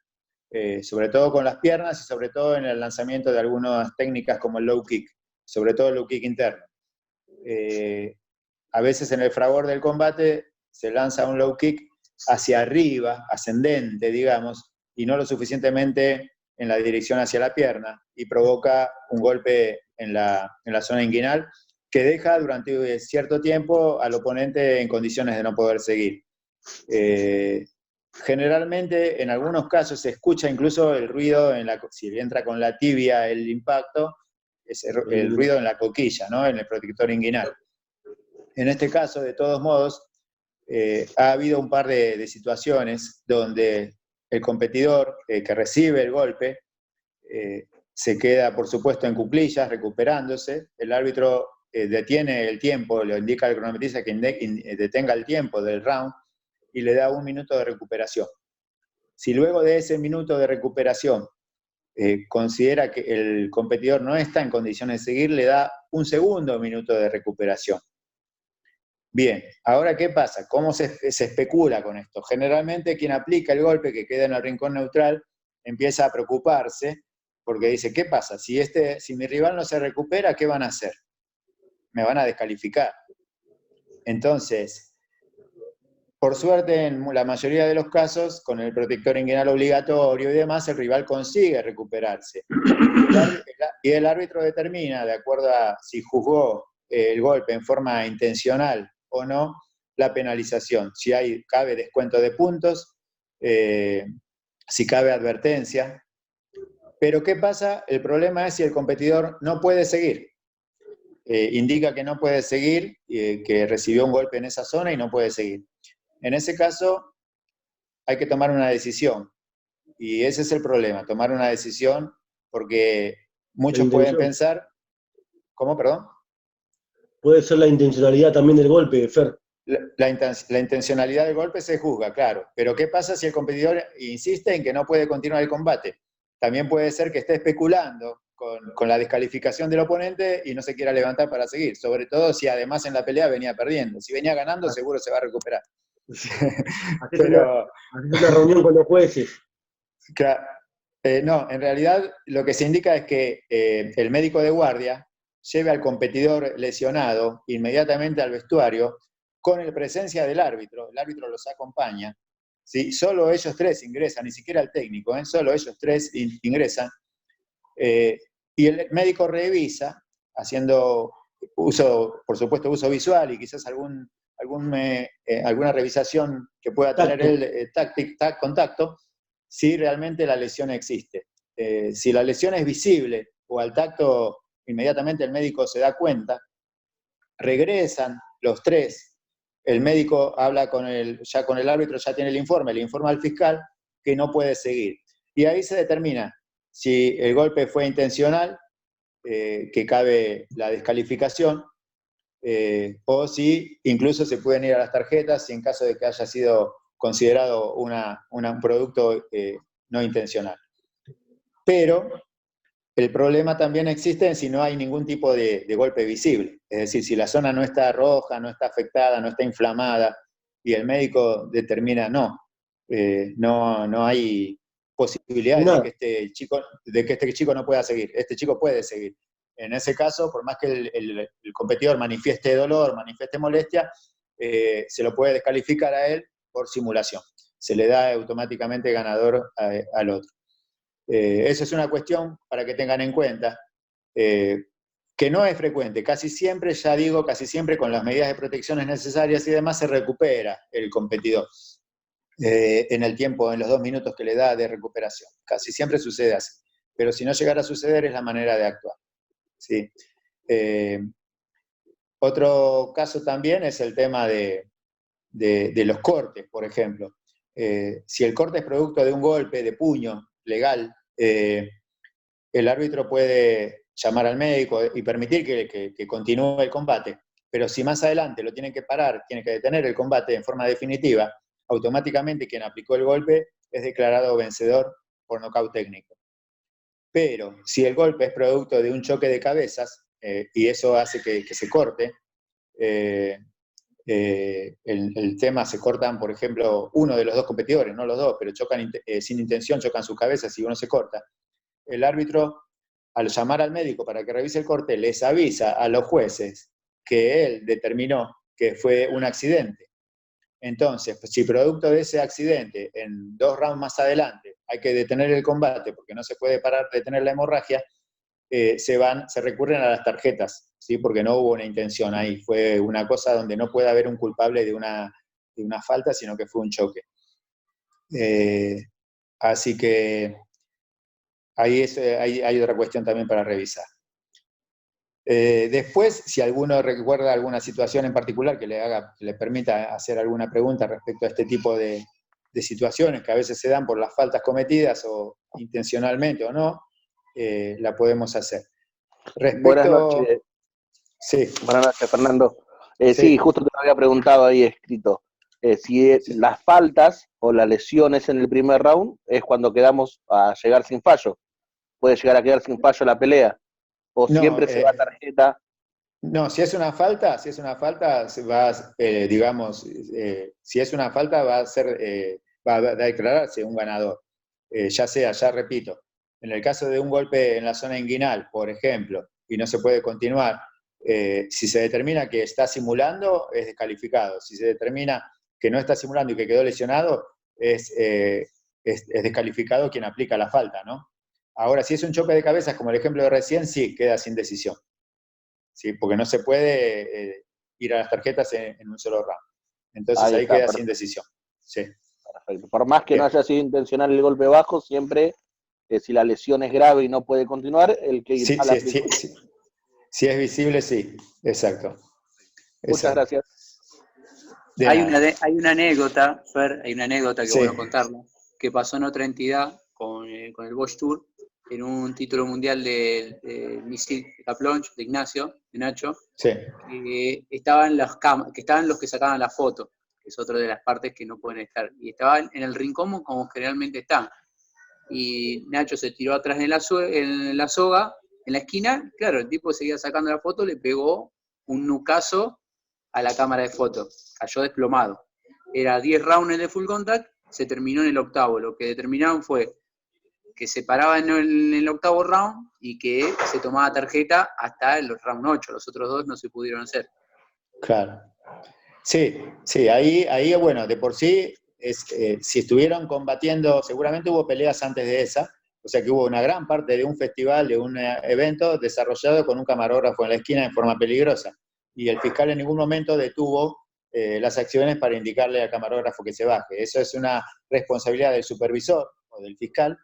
sobre todo con las piernas y sobre todo en el lanzamiento de algunas técnicas como el low kick, sobre todo el low kick interno. A veces en el fragor del combate se lanza un low kick hacia arriba, ascendente, digamos, y no lo suficientemente en la dirección hacia la pierna, y provoca un golpe en la zona inguinal que deja durante cierto tiempo al oponente en condiciones de no poder seguir. Generalmente, en algunos casos, se escucha incluso el ruido, si entra con la tibia el impacto, el ruido en la coquilla, ¿no? En el protector inguinal. En este caso, de todos modos, ha habido un par de situaciones donde el competidor que recibe el golpe se queda, por supuesto, en cuclillas, recuperándose. El árbitro detiene el tiempo, le indica al cronometrista que detenga el tiempo del round y le da 1 minuto de recuperación. Si luego de ese minuto de recuperación considera que el competidor no está en condiciones de seguir, le da un segundo minuto de recuperación. Bien, ahora ¿qué pasa? ¿Cómo se especula con esto? Generalmente quien aplica el golpe que queda en el rincón neutral empieza a preocuparse porque dice, ¿qué pasa? Si mi rival no se recupera, ¿qué van a hacer? Me van a descalificar. Entonces, por suerte, en la mayoría de los casos, con el protector inguinal obligatorio y demás, el rival consigue recuperarse. Y el árbitro determina, de acuerdo a si juzgó el golpe en forma intencional o no, la penalización. Si cabe descuento de puntos, si cabe advertencia. Pero ¿qué pasa? El problema es si el competidor no puede seguir. Indica que no puede seguir, que recibió un golpe en esa zona y no puede seguir. En ese caso, hay que tomar una decisión. Y ese es el problema, tomar una decisión, porque muchos pueden pensar, ¿cómo, perdón? Puede ser la intencionalidad también del golpe, Fer. La intencionalidad del golpe se juzga, claro, pero ¿qué pasa si el competidor insiste en que no puede continuar el combate? También puede ser que esté especulando con la descalificación del oponente y no se quiera levantar para seguir, sobre todo si además en la pelea venía perdiendo. Si venía ganando, seguro se va a recuperar. Pero una reunión con los jueces. No, en realidad lo que se indica es que el médico de guardia lleve al competidor lesionado inmediatamente al vestuario con la presencia del árbitro. El árbitro los acompaña. ¿Sí? Solo ellos tres ingresan, ni siquiera el técnico, solo ellos tres ingresan. Y el médico revisa, haciendo uso, por supuesto, uso visual y quizás alguna revisación que pueda tener él, contacto, si realmente la lesión existe. Si la lesión es visible o al tacto inmediatamente el médico se da cuenta, regresan los tres, el médico habla ya con el árbitro, ya tiene el informe, le informa al fiscal que no puede seguir. Y ahí se determina si el golpe fue intencional, que cabe la descalificación, o si incluso se pueden ir a las tarjetas si en caso de que haya sido considerado un producto no intencional. Pero el problema también existe si no hay ningún tipo de golpe visible. Es decir, si la zona no está roja, no está afectada, no está inflamada, y el médico determina no hay posibilidades de que este chico no pueda seguir. Este chico puede seguir. En ese caso, por más que el competidor manifieste dolor, manifieste molestia, se lo puede descalificar a él por simulación. Se le da automáticamente ganador al otro. Eso es una cuestión para que tengan en cuenta, que no es frecuente. Casi siempre con las medidas de protecciones necesarias y demás, se recupera el competidor en el tiempo, en los 2 minutos que le da de recuperación. Casi siempre sucede así. Pero si no llegara a suceder, es la manera de actuar. ¿Sí? Otro caso también es el tema de los cortes, por ejemplo. Si el corte es producto de un golpe de puño legal, el árbitro puede llamar al médico y permitir que continúe el combate, pero si más adelante lo tienen que parar, tiene que detener el combate en forma definitiva, automáticamente quien aplicó el golpe es declarado vencedor por nocaut técnico. Pero si el golpe es producto de un choque de cabezas, y eso hace que se corte, el tema se cortan, por ejemplo, uno de los dos competidores, no los dos, pero chocan sin intención, chocan sus cabezas y uno se corta. El árbitro, al llamar al médico para que revise el corte, les avisa a los jueces que él determinó que fue un accidente. Entonces, si producto de ese accidente, en 2 rounds más adelante, hay que detener el combate porque no se puede detener la hemorragia, se recurren a las tarjetas, ¿sí? Porque no hubo una intención ahí, fue una cosa donde no puede haber un culpable de una falta, sino que fue un choque. Así que ahí hay otra cuestión también para revisar. Después, si alguno recuerda alguna situación en particular que le permita hacer alguna pregunta respecto a este tipo de situaciones que a veces se dan por las faltas cometidas o intencionalmente o no, la podemos hacer. Buenas noches. Sí. Buenas noches, Fernando. Sí. Sí, justo te lo había preguntado ahí escrito. Si las faltas o las lesiones en el primer round es cuando quedamos a llegar sin fallo. Puede llegar a quedar sin fallo la pelea. O no, siempre se va a tarjeta. No, si es una falta, se va, digamos, si es una falta va a declararse un ganador. Ya repito, en el caso de un golpe en la zona inguinal, por ejemplo, y no se puede continuar, si se determina que está simulando, es descalificado. Si se determina que no está simulando y que quedó lesionado, es descalificado quien aplica la falta, ¿no? Ahora, si es un choque de cabezas, como el ejemplo de recién, sí, queda sin decisión. ¿Sí? Porque no se puede ir a las tarjetas en un solo round. Entonces ahí queda perfecto. Sin decisión. Sí. Perfecto. Por más que no haya sido intencional el golpe bajo, siempre, si la lesión es grave y no puede continuar, el que irá a la aplicación. Si es visible, sí. Exacto. Muchas gracias. De Hay nada. hay una anécdota, Fer, hay una anécdota que Sí. bueno contarla, que pasó en otra entidad con el Bosch Tour, en un título mundial de misil Caplonge, de Ignacio, de Nacho, Sí. que estaban que estaban los que sacaban la foto, que es otra de las partes que no pueden estar, y estaban en el rincón como generalmente están. Y Nacho se tiró atrás en la soga, en la esquina, claro, el tipo seguía sacando la foto, le pegó un nucazo a la cámara de foto, cayó desplomado. Era 10 rounds de full contact, se terminó en el octavo. Lo que determinaron fue que se paraba en el octavo round y que se tomaba tarjeta hasta el round 8. Los otros dos no se pudieron hacer. Claro. Sí, sí, ahí bueno, de por sí, si estuvieron combatiendo, seguramente hubo peleas antes de esa, o sea que hubo una gran parte de un festival, de un evento desarrollado con un camarógrafo en la esquina en forma peligrosa. Y el fiscal en ningún momento detuvo las acciones para indicarle al camarógrafo que se baje. Eso es una responsabilidad del supervisor o del fiscal.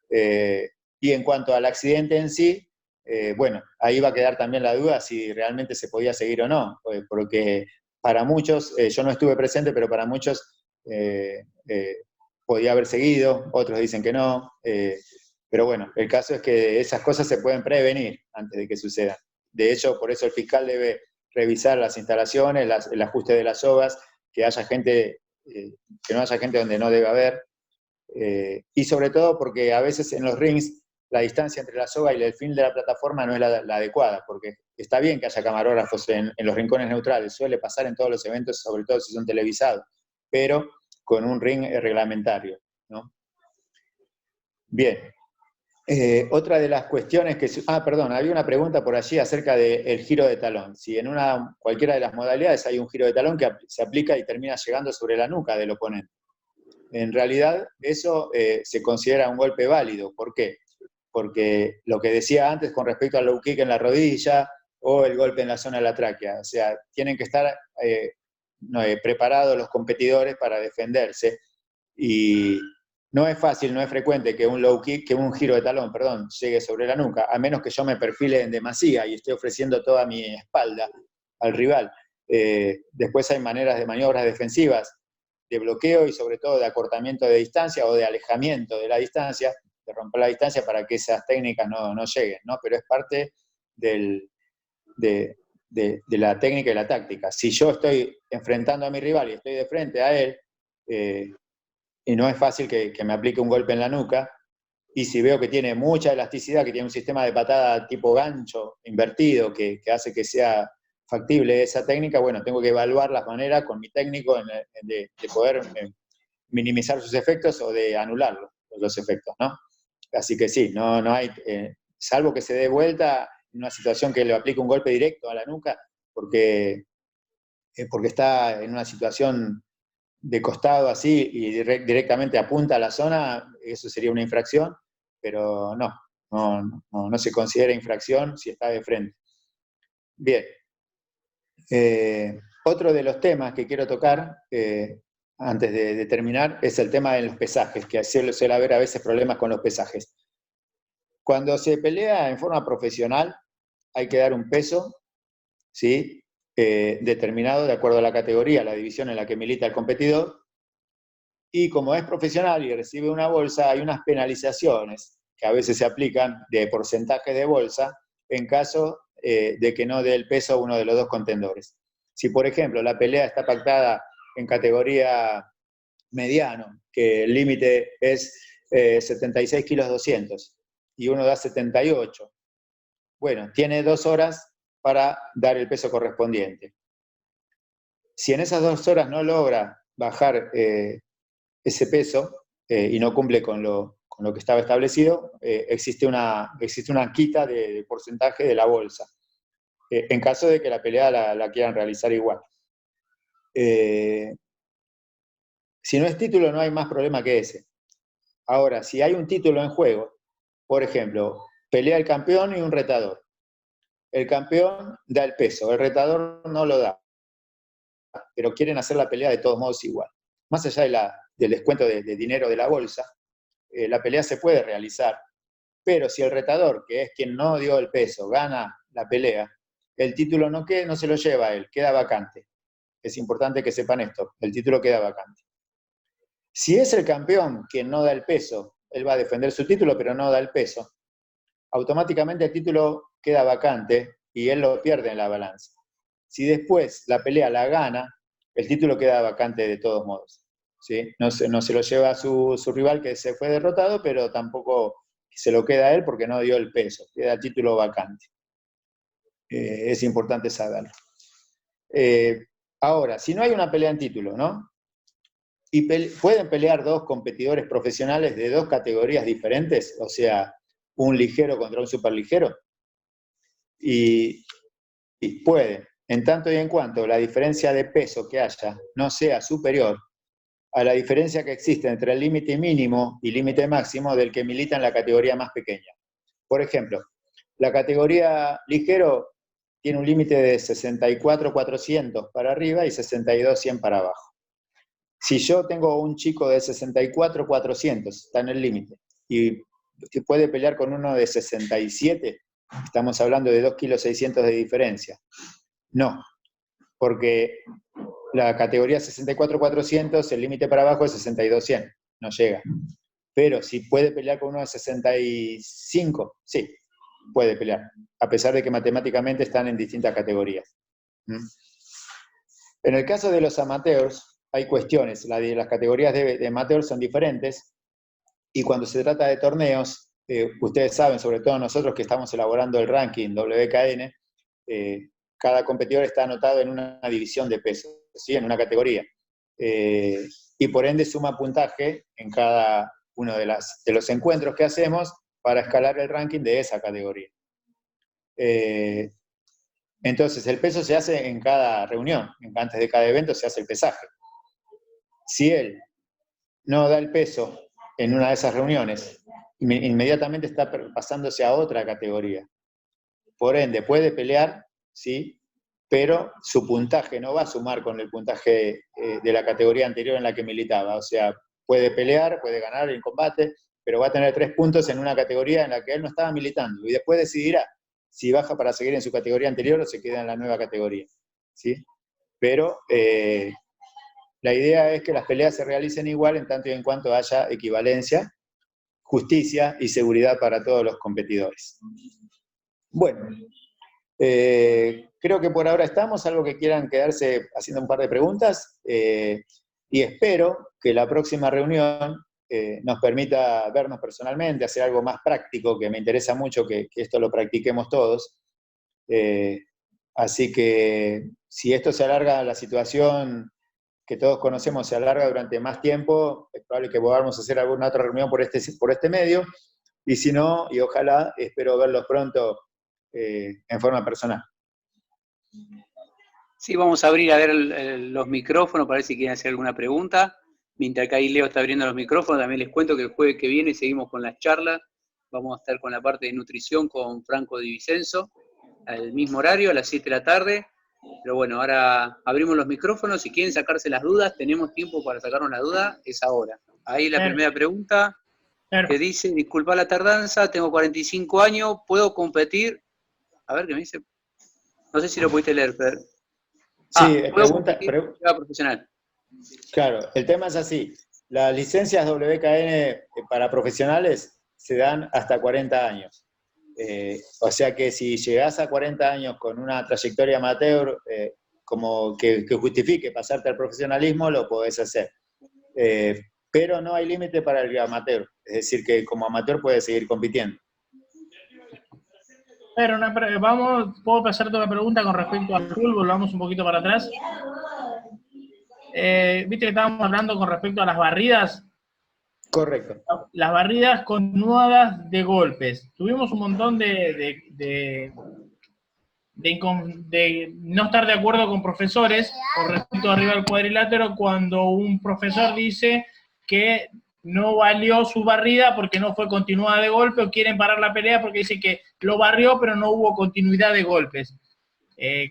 Y en cuanto al accidente en sí, bueno, ahí va a quedar también la duda si realmente se podía seguir o no, porque para muchos, yo no estuve presente, pero para muchos podía haber seguido, otros dicen que no, pero bueno, el caso es que esas cosas se pueden prevenir antes de que sucedan. De hecho, por eso el fiscal debe revisar las instalaciones, el ajuste de las sogas, que haya gente, que no haya gente donde no debe haber, y sobre todo porque a veces en los rings la distancia entre la soga y el fin de la plataforma no es la adecuada, porque está bien que haya camarógrafos en los rincones neutrales, suele pasar en todos los eventos, sobre todo si son televisados, pero con un ring reglamentario, ¿no? Bien. Otra de las cuestiones que... perdón, había una pregunta por allí acerca del giro de talón. Si en cualquiera de las modalidades hay un giro de talón que se aplica y termina llegando sobre la nuca del oponente. En realidad, eso se considera un golpe válido. ¿Por qué? Porque lo que decía antes con respecto al low kick en la rodilla o el golpe en la zona de la tráquea, o sea, tienen que estar preparados los competidores para defenderse, y no es fácil, no es frecuente que un low kick, que un giro de talón, perdón, llegue sobre la nuca, a menos que yo me perfile en demasía y esté ofreciendo toda mi espalda al rival. Después hay maniobras defensivas, de bloqueo y sobre todo de acortamiento de distancia o de alejamiento de la distancia, de romper la distancia para que esas técnicas no lleguen, ¿no? Pero es parte de la técnica y la táctica. Si yo estoy enfrentando a mi rival y estoy de frente a él, y no es fácil que me aplique un golpe en la nuca, y si veo que tiene mucha elasticidad, que tiene un sistema de patada tipo gancho invertido, que hace que sea factible esa técnica, bueno, tengo que evaluar las maneras con mi técnico de poder minimizar sus efectos o de anular los efectos, ¿no? Así que sí, no hay, salvo que se dé vuelta en una situación que le aplique un golpe directo a la nuca, porque está en una situación de costado así y directamente apunta a la zona, eso sería una infracción, pero no se considera infracción si está de frente. Bien. Otro de los temas que quiero tocar, antes de terminar, es el tema de los pesajes, que suele haber a veces problemas con los pesajes. Cuando se pelea en forma profesional, hay que dar un peso, ¿sí? Determinado de acuerdo a la categoría, la división en la que milita el competidor, y como es profesional y recibe una bolsa, hay unas penalizaciones que a veces se aplican de porcentaje de bolsa en caso de que no dé el peso a uno de los dos contendores. Si, por ejemplo, la pelea está pactada en categoría mediano, que el límite es 76 kilos 200, y uno da 78, bueno, tiene 2 horas para dar el peso correspondiente. Si en esas 2 horas no logra bajar ese peso y no cumple con lo que estaba establecido, existe una quita de porcentaje de la bolsa, en caso de que la pelea la quieran realizar igual. Si no es título, no hay más problema que ese. Ahora, si hay un título en juego, por ejemplo, pelea el campeón y un retador. El campeón da el peso, el retador no lo da, pero quieren hacer la pelea de todos modos igual. Más allá del descuento de dinero de la bolsa, la pelea se puede realizar, pero si el retador, que es quien no dio el peso, gana la pelea, el título no se lo lleva a él, queda vacante. es importante que sepan esto, el título queda vacante. Si es el campeón quien no da el peso, él va a defender su título, pero no da el peso, automáticamente el título queda vacante y él lo pierde en la balanza. Si después la pelea la gana, el título queda vacante de todos modos, ¿sí? No se lo lleva a su rival que se fue derrotado, pero tampoco se lo queda a él porque no dio el peso, queda el título vacante. Es importante saberlo. Ahora, si no hay una pelea en título, ¿no? Y pueden pelear dos competidores profesionales de dos categorías diferentes, o sea, un ligero contra un superligero, y pueden, en tanto y en cuanto la diferencia de peso que haya no sea superior a la diferencia que existe entre el límite mínimo y límite máximo del que milita en la categoría más pequeña. Por ejemplo, la categoría ligero tiene un límite de 64.400 para arriba y 62.100 para abajo. Si yo tengo un chico de 64.400, está en el límite, y puede pelear con uno de 67, estamos hablando de 2,6 kilos de diferencia. No, porque la categoría 64.400, el límite para abajo es 62.100, no llega. Pero si puede pelear con uno de 65, sí, puede pelear, a pesar de que matemáticamente están en distintas categorías. En el caso de los amateurs, hay cuestiones, las categorías de amateurs son diferentes, y cuando se trata de torneos, ustedes saben, sobre todo nosotros que estamos elaborando el ranking WKN, cada competidor está anotado en una división de peso, ¿sí? En una categoría. Y por ende suma puntaje en cada uno de los encuentros que hacemos para escalar el ranking de esa categoría. Entonces, el peso se hace en cada reunión, antes de cada evento se hace el pesaje. Si él no da el peso en una de esas reuniones, inmediatamente está pasándose a otra categoría. Por ende, puede pelear, ¿sí? Pero su puntaje no va a sumar con el puntaje de la categoría anterior en la que militaba. O sea, puede pelear, puede ganar el combate, pero va a tener 3 puntos en una categoría en la que él no estaba militando. Y después decidirá si baja para seguir en su categoría anterior o se queda en la nueva categoría, ¿sí? Pero la idea es que las peleas se realicen igual en tanto y en cuanto haya equivalencia, justicia y seguridad para todos los competidores. Bueno, creo que por ahora estamos, algo que quieran quedarse haciendo un par de preguntas, y espero que la próxima reunión nos permita vernos personalmente, hacer algo más práctico, que me interesa mucho que esto lo practiquemos todos. Así que si esto se alarga, la situación que todos conocemos se alarga durante más tiempo, es probable que podamos hacer alguna otra reunión por este medio, y si no, y ojalá, espero verlos pronto en forma personal. Sí, vamos a abrir a ver los micrófonos para ver si quieren hacer alguna pregunta. Mientras que ahí Leo está abriendo los micrófonos, también les cuento que el jueves que viene seguimos con las charlas. Vamos a estar con la parte de nutrición con Franco Di Vicenzo, al mismo horario, a las 7 de la tarde. Pero bueno, ahora abrimos los micrófonos. Si quieren sacarse las dudas, tenemos tiempo para sacarnos la duda, es ahora. Ahí la primera pregunta que dice, disculpa la tardanza, tengo 45 años, ¿puedo competir? A ver qué me dice. No sé si lo pudiste leer, Fer. Sí, pregunta profesional. Claro, el tema es así. Las licencias WKN para profesionales se dan hasta 40 años. O sea que si llegás a 40 años con una trayectoria amateur, como que justifique pasarte al profesionalismo, lo podés hacer. Pero no hay límite para el amateur. Es decir, que como amateur puedes seguir compitiendo. Pero puedo hacerte una pregunta con respecto al fútbol, volvamos un poquito para atrás. Viste que estábamos hablando con respecto a las barridas. Correcto. Las barridas continuadas de golpes. Tuvimos un montón de no estar de acuerdo con profesores con respecto a arriba del cuadrilátero cuando un profesor dice que no valió su barrida porque no fue continuada de golpe, o quieren parar la pelea porque dice que lo barrió pero no hubo continuidad de golpes.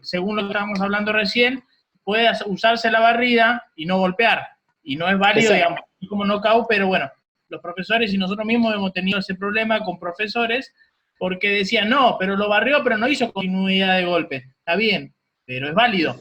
Según lo que estábamos hablando recién, puede usarse la barrida y no golpear, y no es válido, digamos, como knockout, pero bueno, los profesores y nosotros mismos hemos tenido ese problema con profesores porque decían, no, pero lo barrió, pero no hizo continuidad de golpe. Está bien, pero es válido.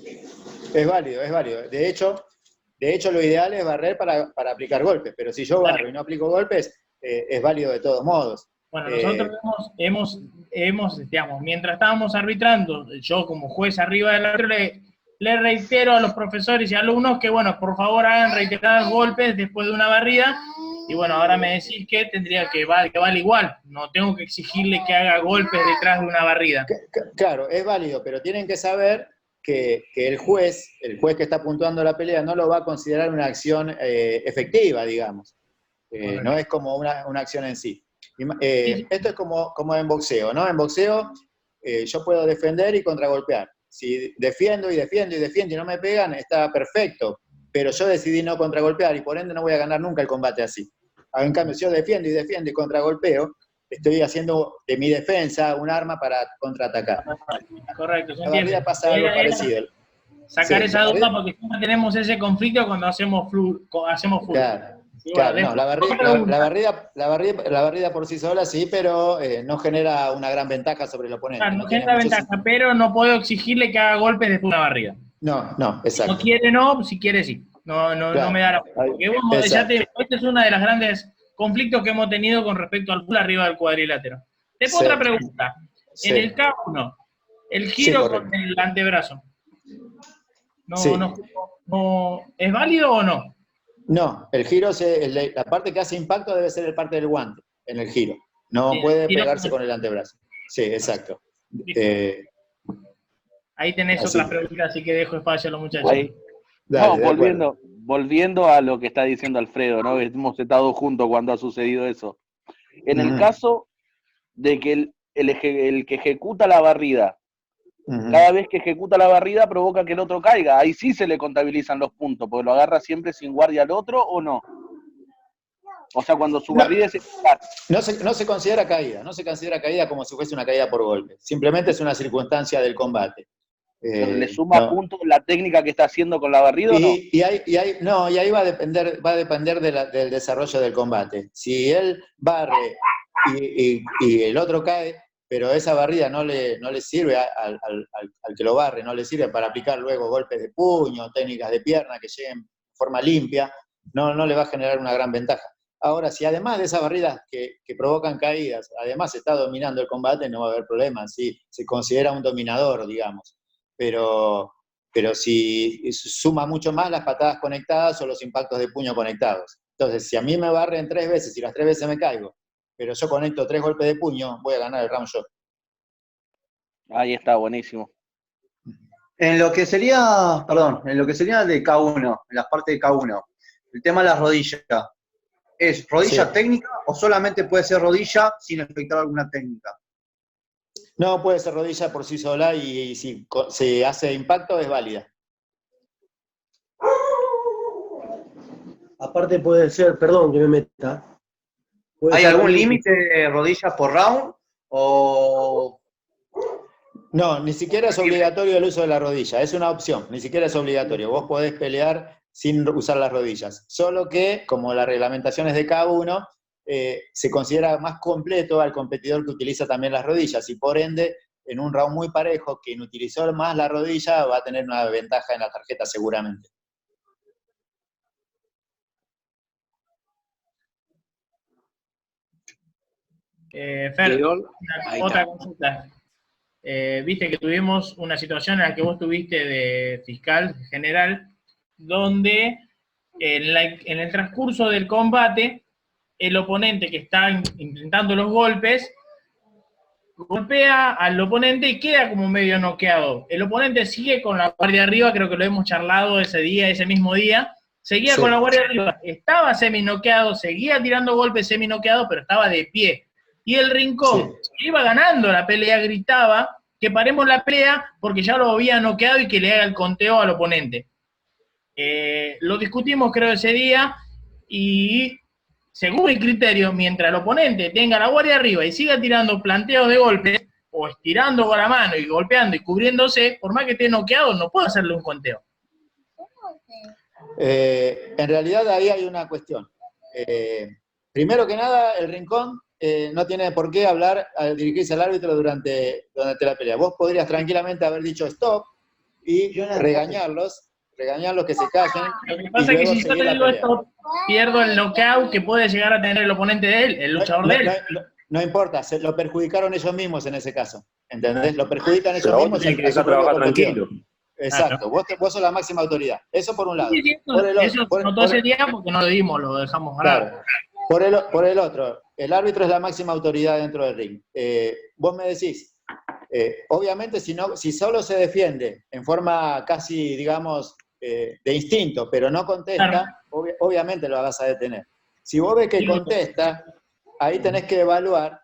es válido, es válido. De hecho, lo ideal es barrer para aplicar golpes, pero si yo barro y no aplico golpes, es válido de todos modos. Bueno, nosotros digamos, mientras estábamos arbitrando, yo como juez arriba del árbitro le reitero a los profesores y alumnos que, bueno, por favor hagan reiterados golpes después de una barrida. Y bueno, ahora me decís que tendría que vale igual, no tengo que exigirle que haga golpes detrás de una barrida. Claro, es válido, pero tienen que saber que el juez que está puntuando la pelea no lo va a considerar una acción efectiva, digamos. No es como una acción en sí. Esto es como en boxeo, ¿no? En boxeo yo puedo defender y contragolpear. Si defiendo y defiendo y defiendo y no me pegan, está perfecto. Pero yo decidí no contragolpear y por ende no voy a ganar nunca el combate así. En cambio, si yo defiendo y defiendo y contragolpeo, estoy haciendo de mi defensa un arma para contraatacar. Correcto, En la barrida pasa algo parecido. Sacar esa duda porque siempre tenemos ese conflicto cuando hacemos fútbol. Claro. Y Claro, bueno, no, la barrida por sí sola sí, pero no genera una gran ventaja sobre el oponente. Claro, no genera ventaja, pero no puedo exigirle que haga golpes después de una barrida. No, exacto. No quiere no, si quiere sí. No Claro. me da la... Porque este es uno de los grandes conflictos que hemos tenido con respecto al full arriba del cuadrilátero. Después otra pregunta. Sí. En el K1, el giro con el antebrazo. ¿Es válido o no? No, el giro, la parte que hace impacto debe ser el parte del guante, en el giro. No puede pegarse con el antebrazo. Sí, exacto. Ahí tenés otra pregunta, así que dejo espacio a los muchachos. Volviendo a lo que está diciendo Alfredo, ¿no? Hemos estado juntos cuando ha sucedido eso. En el caso de que el que ejecuta la barrida, cada vez que ejecuta la barrida provoca que el otro caiga, ahí sí se le contabilizan los puntos, porque lo agarra siempre sin guardia al otro, ¿o no? O sea, cuando su barrida es... No se considera caída, no se considera caída como si fuese una caída por golpe. Simplemente es una circunstancia del combate. ¿Le suma puntos la técnica que está haciendo con la barrida o no? Y ahí va a depender del desarrollo del combate. Si él barre y el otro cae, pero esa barrida no le sirve al que lo barre, no le sirve para aplicar luego golpes de puño, técnicas de pierna que lleguen de forma limpia, no le va a generar una gran ventaja. Ahora, si además de esas barridas que provocan caídas, además está dominando el combate, no va a haber problema, si se considera un dominador, digamos. Pero si suma mucho más las patadas conectadas o los impactos de puño conectados. Entonces, si a mí me barren 3 veces y las 3 veces me caigo, pero yo conecto 3 golpes de puño, voy a ganar el round yo. Ahí está, buenísimo. En lo que sería de K1, en la parte de K1, el tema de las rodillas, ¿es rodilla técnica o solamente puede ser rodilla sin efectuar alguna técnica? No, puede ser rodilla por sí sola y si se hace impacto es válida. Aparte puede ser, perdón que me meta. ¿Hay algún límite de rodillas por round? O... No, ni siquiera es obligatorio el uso de la rodilla, es una opción, ni siquiera es obligatorio. Vos podés pelear sin usar las rodillas. Solo que, como la reglamentación es de cada uno, se considera más completo al competidor que utiliza también las rodillas y por ende, en un round muy parejo, quien utilizó más la rodilla va a tener una ventaja en la tarjeta seguramente. Fer, otra consulta. Viste que tuvimos una situación en la que vos tuviste de fiscal general, donde en el transcurso del combate, el oponente que está intentando los golpes, golpea al oponente y queda como medio noqueado. El oponente sigue con la guardia arriba, creo que lo hemos charlado ese mismo día, seguía con la guardia arriba, estaba semi-noqueado, seguía tirando golpes semi-noqueado, pero estaba de pie. Y el Rincón, que iba ganando la pelea, gritaba que paremos la pelea porque ya lo había noqueado y que le haga el conteo al oponente. Lo discutimos creo ese día y según mi criterio, mientras el oponente tenga la guardia arriba y siga tirando planteos de golpes o estirando con la mano y golpeando y cubriéndose, por más que esté noqueado, no puedo hacerle un conteo. En realidad ahí hay una cuestión. Primero que nada, el Rincón no tiene por qué hablar al dirigirse al árbitro durante la pelea. Vos podrías tranquilamente haber dicho stop y Yo no- regañarlos que se callen, Lo que y pasa es que luego si yo seguir te la digo pelea. esto, pierdo el knockout que puede llegar a tener el oponente de él, el No, luchador no, de él. no importa, lo perjudicaron ellos mismos en ese caso, ¿entendés? Lo perjudican ellos Pero a vos te mismos tienen que a su dejar propio trabajar competidor. tranquilo. Exacto, vos sos la máxima autoridad. Eso por un lado. Sí, sí, Por el eso otro, se notó ese día porque no lo dimos, lo dejamos ganar. claro. Por el otro, el árbitro es la máxima autoridad dentro del ring. Vos me decís, obviamente si solo se defiende en forma casi, digamos, de instinto, pero no contesta, Claro. obviamente lo vas a detener. Si vos ves que Sí. contesta, ahí tenés que evaluar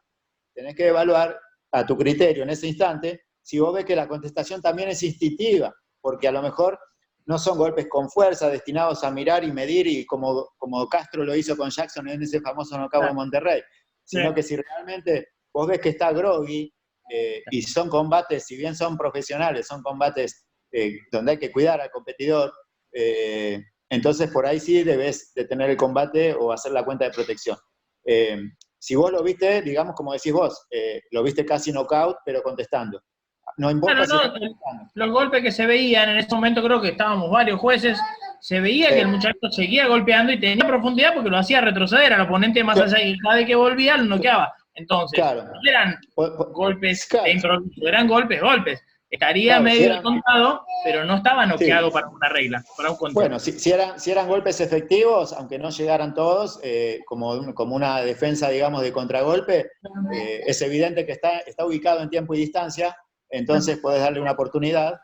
a tu criterio en ese instante, si vos ves que la contestación también es instintiva, porque a lo mejor no son golpes con fuerza destinados a mirar y medir, y como Castro lo hizo con Jackson en ese famoso knockout de Monterrey, sino que si realmente vos ves que está groggy, y son combates, si bien son profesionales, son combates donde hay que cuidar al competidor, entonces por ahí sí debes detener el combate o hacer la cuenta de protección. Si vos lo viste, digamos como decís vos, lo viste casi knockout, pero contestando. No importa Claro, si no, está contestando. los golpes que se veían en ese momento, creo que estábamos varios jueces, se veía que el muchacho seguía golpeando y tenía profundidad porque lo hacía retroceder al oponente más allá, y cada vez que volvía lo noqueaba. Entonces, Claro. no eran golpes Claro. de improviso, eran golpes. Estaría Claro, medio si eran- contado, pero no estaba noqueado Sí. para una regla, para un control. Bueno, si eran golpes efectivos, aunque no llegaran todos, como una defensa, digamos, de contragolpe, es evidente que está ubicado en tiempo y distancia, entonces podés darle una oportunidad,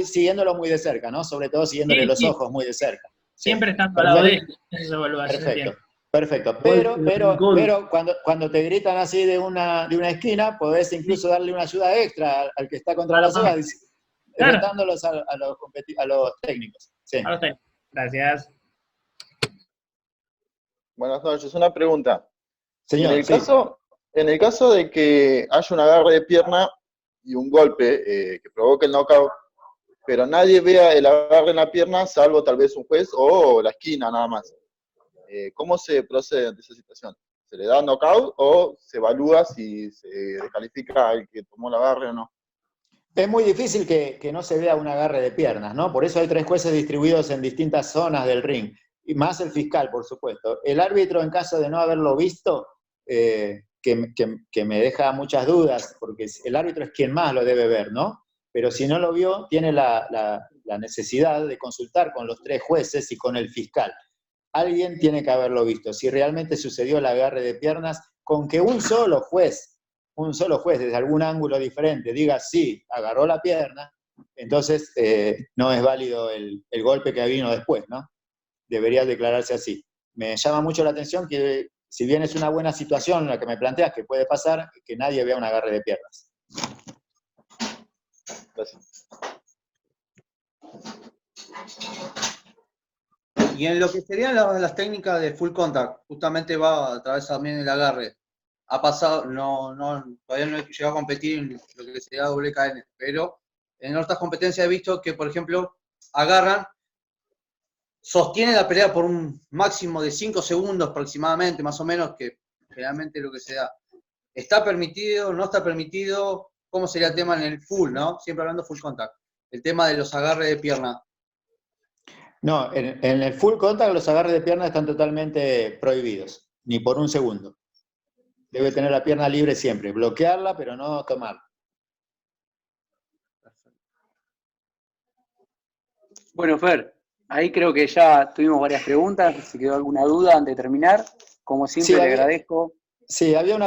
siguiéndolo muy de cerca, ¿no? Sobre todo siguiéndole Sí, los sí. ojos muy de cerca. Sí. Siempre estando al lado de él. Eso se evaluación, Perfecto. entiendo. Perfecto, Igual, pero cuando te gritan así de una esquina, podés incluso darle una ayuda extra al que está contra las sogas, Claro. retándolos a los técnicos. Sí. Ahora está. Gracias. Buenas noches, una pregunta. Señor, En el caso de que haya un agarre de pierna y un golpe que provoque el knockout, pero nadie vea el agarre en la pierna, salvo tal vez un juez o la esquina nada más, ¿cómo se procede ante esa situación? ¿Se le da knockout o se evalúa si se descalifica al que tomó el agarre o no? es muy difícil que no se vea un agarre de piernas, ¿no? Por eso hay 3 jueces distribuidos en distintas zonas del ring, y más el fiscal, por supuesto. El árbitro, en caso de no haberlo visto, que me deja muchas dudas, porque el árbitro es quien más lo debe ver, ¿no? Pero si no lo vio, tiene la necesidad de consultar con los 3 jueces y con el fiscal. Alguien tiene que haberlo visto. Si realmente sucedió el agarre de piernas, con que un solo juez desde algún ángulo diferente diga sí, agarró la pierna, entonces no es válido el golpe que vino después, ¿no? Debería declararse así. Me llama mucho la atención que, si bien es una buena situación la que me planteas, que puede pasar, que nadie vea un agarre de piernas. Gracias. Y en lo que serían las técnicas de full contact, justamente va a través también el agarre. Ha pasado, todavía no he llegado a competir en lo que sería WKN, pero en otras competencias he visto que, por ejemplo, agarran, sostienen la pelea por un máximo de 5 segundos aproximadamente, más o menos, que generalmente es lo que se da. ¿Está permitido? ¿No está permitido? ¿Cómo sería el tema en el full, no? Siempre hablando full contact. El tema de los agarres de pierna. No, en el full contact los agarres de pierna están totalmente prohibidos, ni por un segundo. Debe tener la pierna libre siempre, bloquearla, pero no tomarla. Bueno, Fer, ahí creo que ya tuvimos varias preguntas. Si quedó alguna duda antes de terminar, como siempre Sí, le agradezco. Sí, había una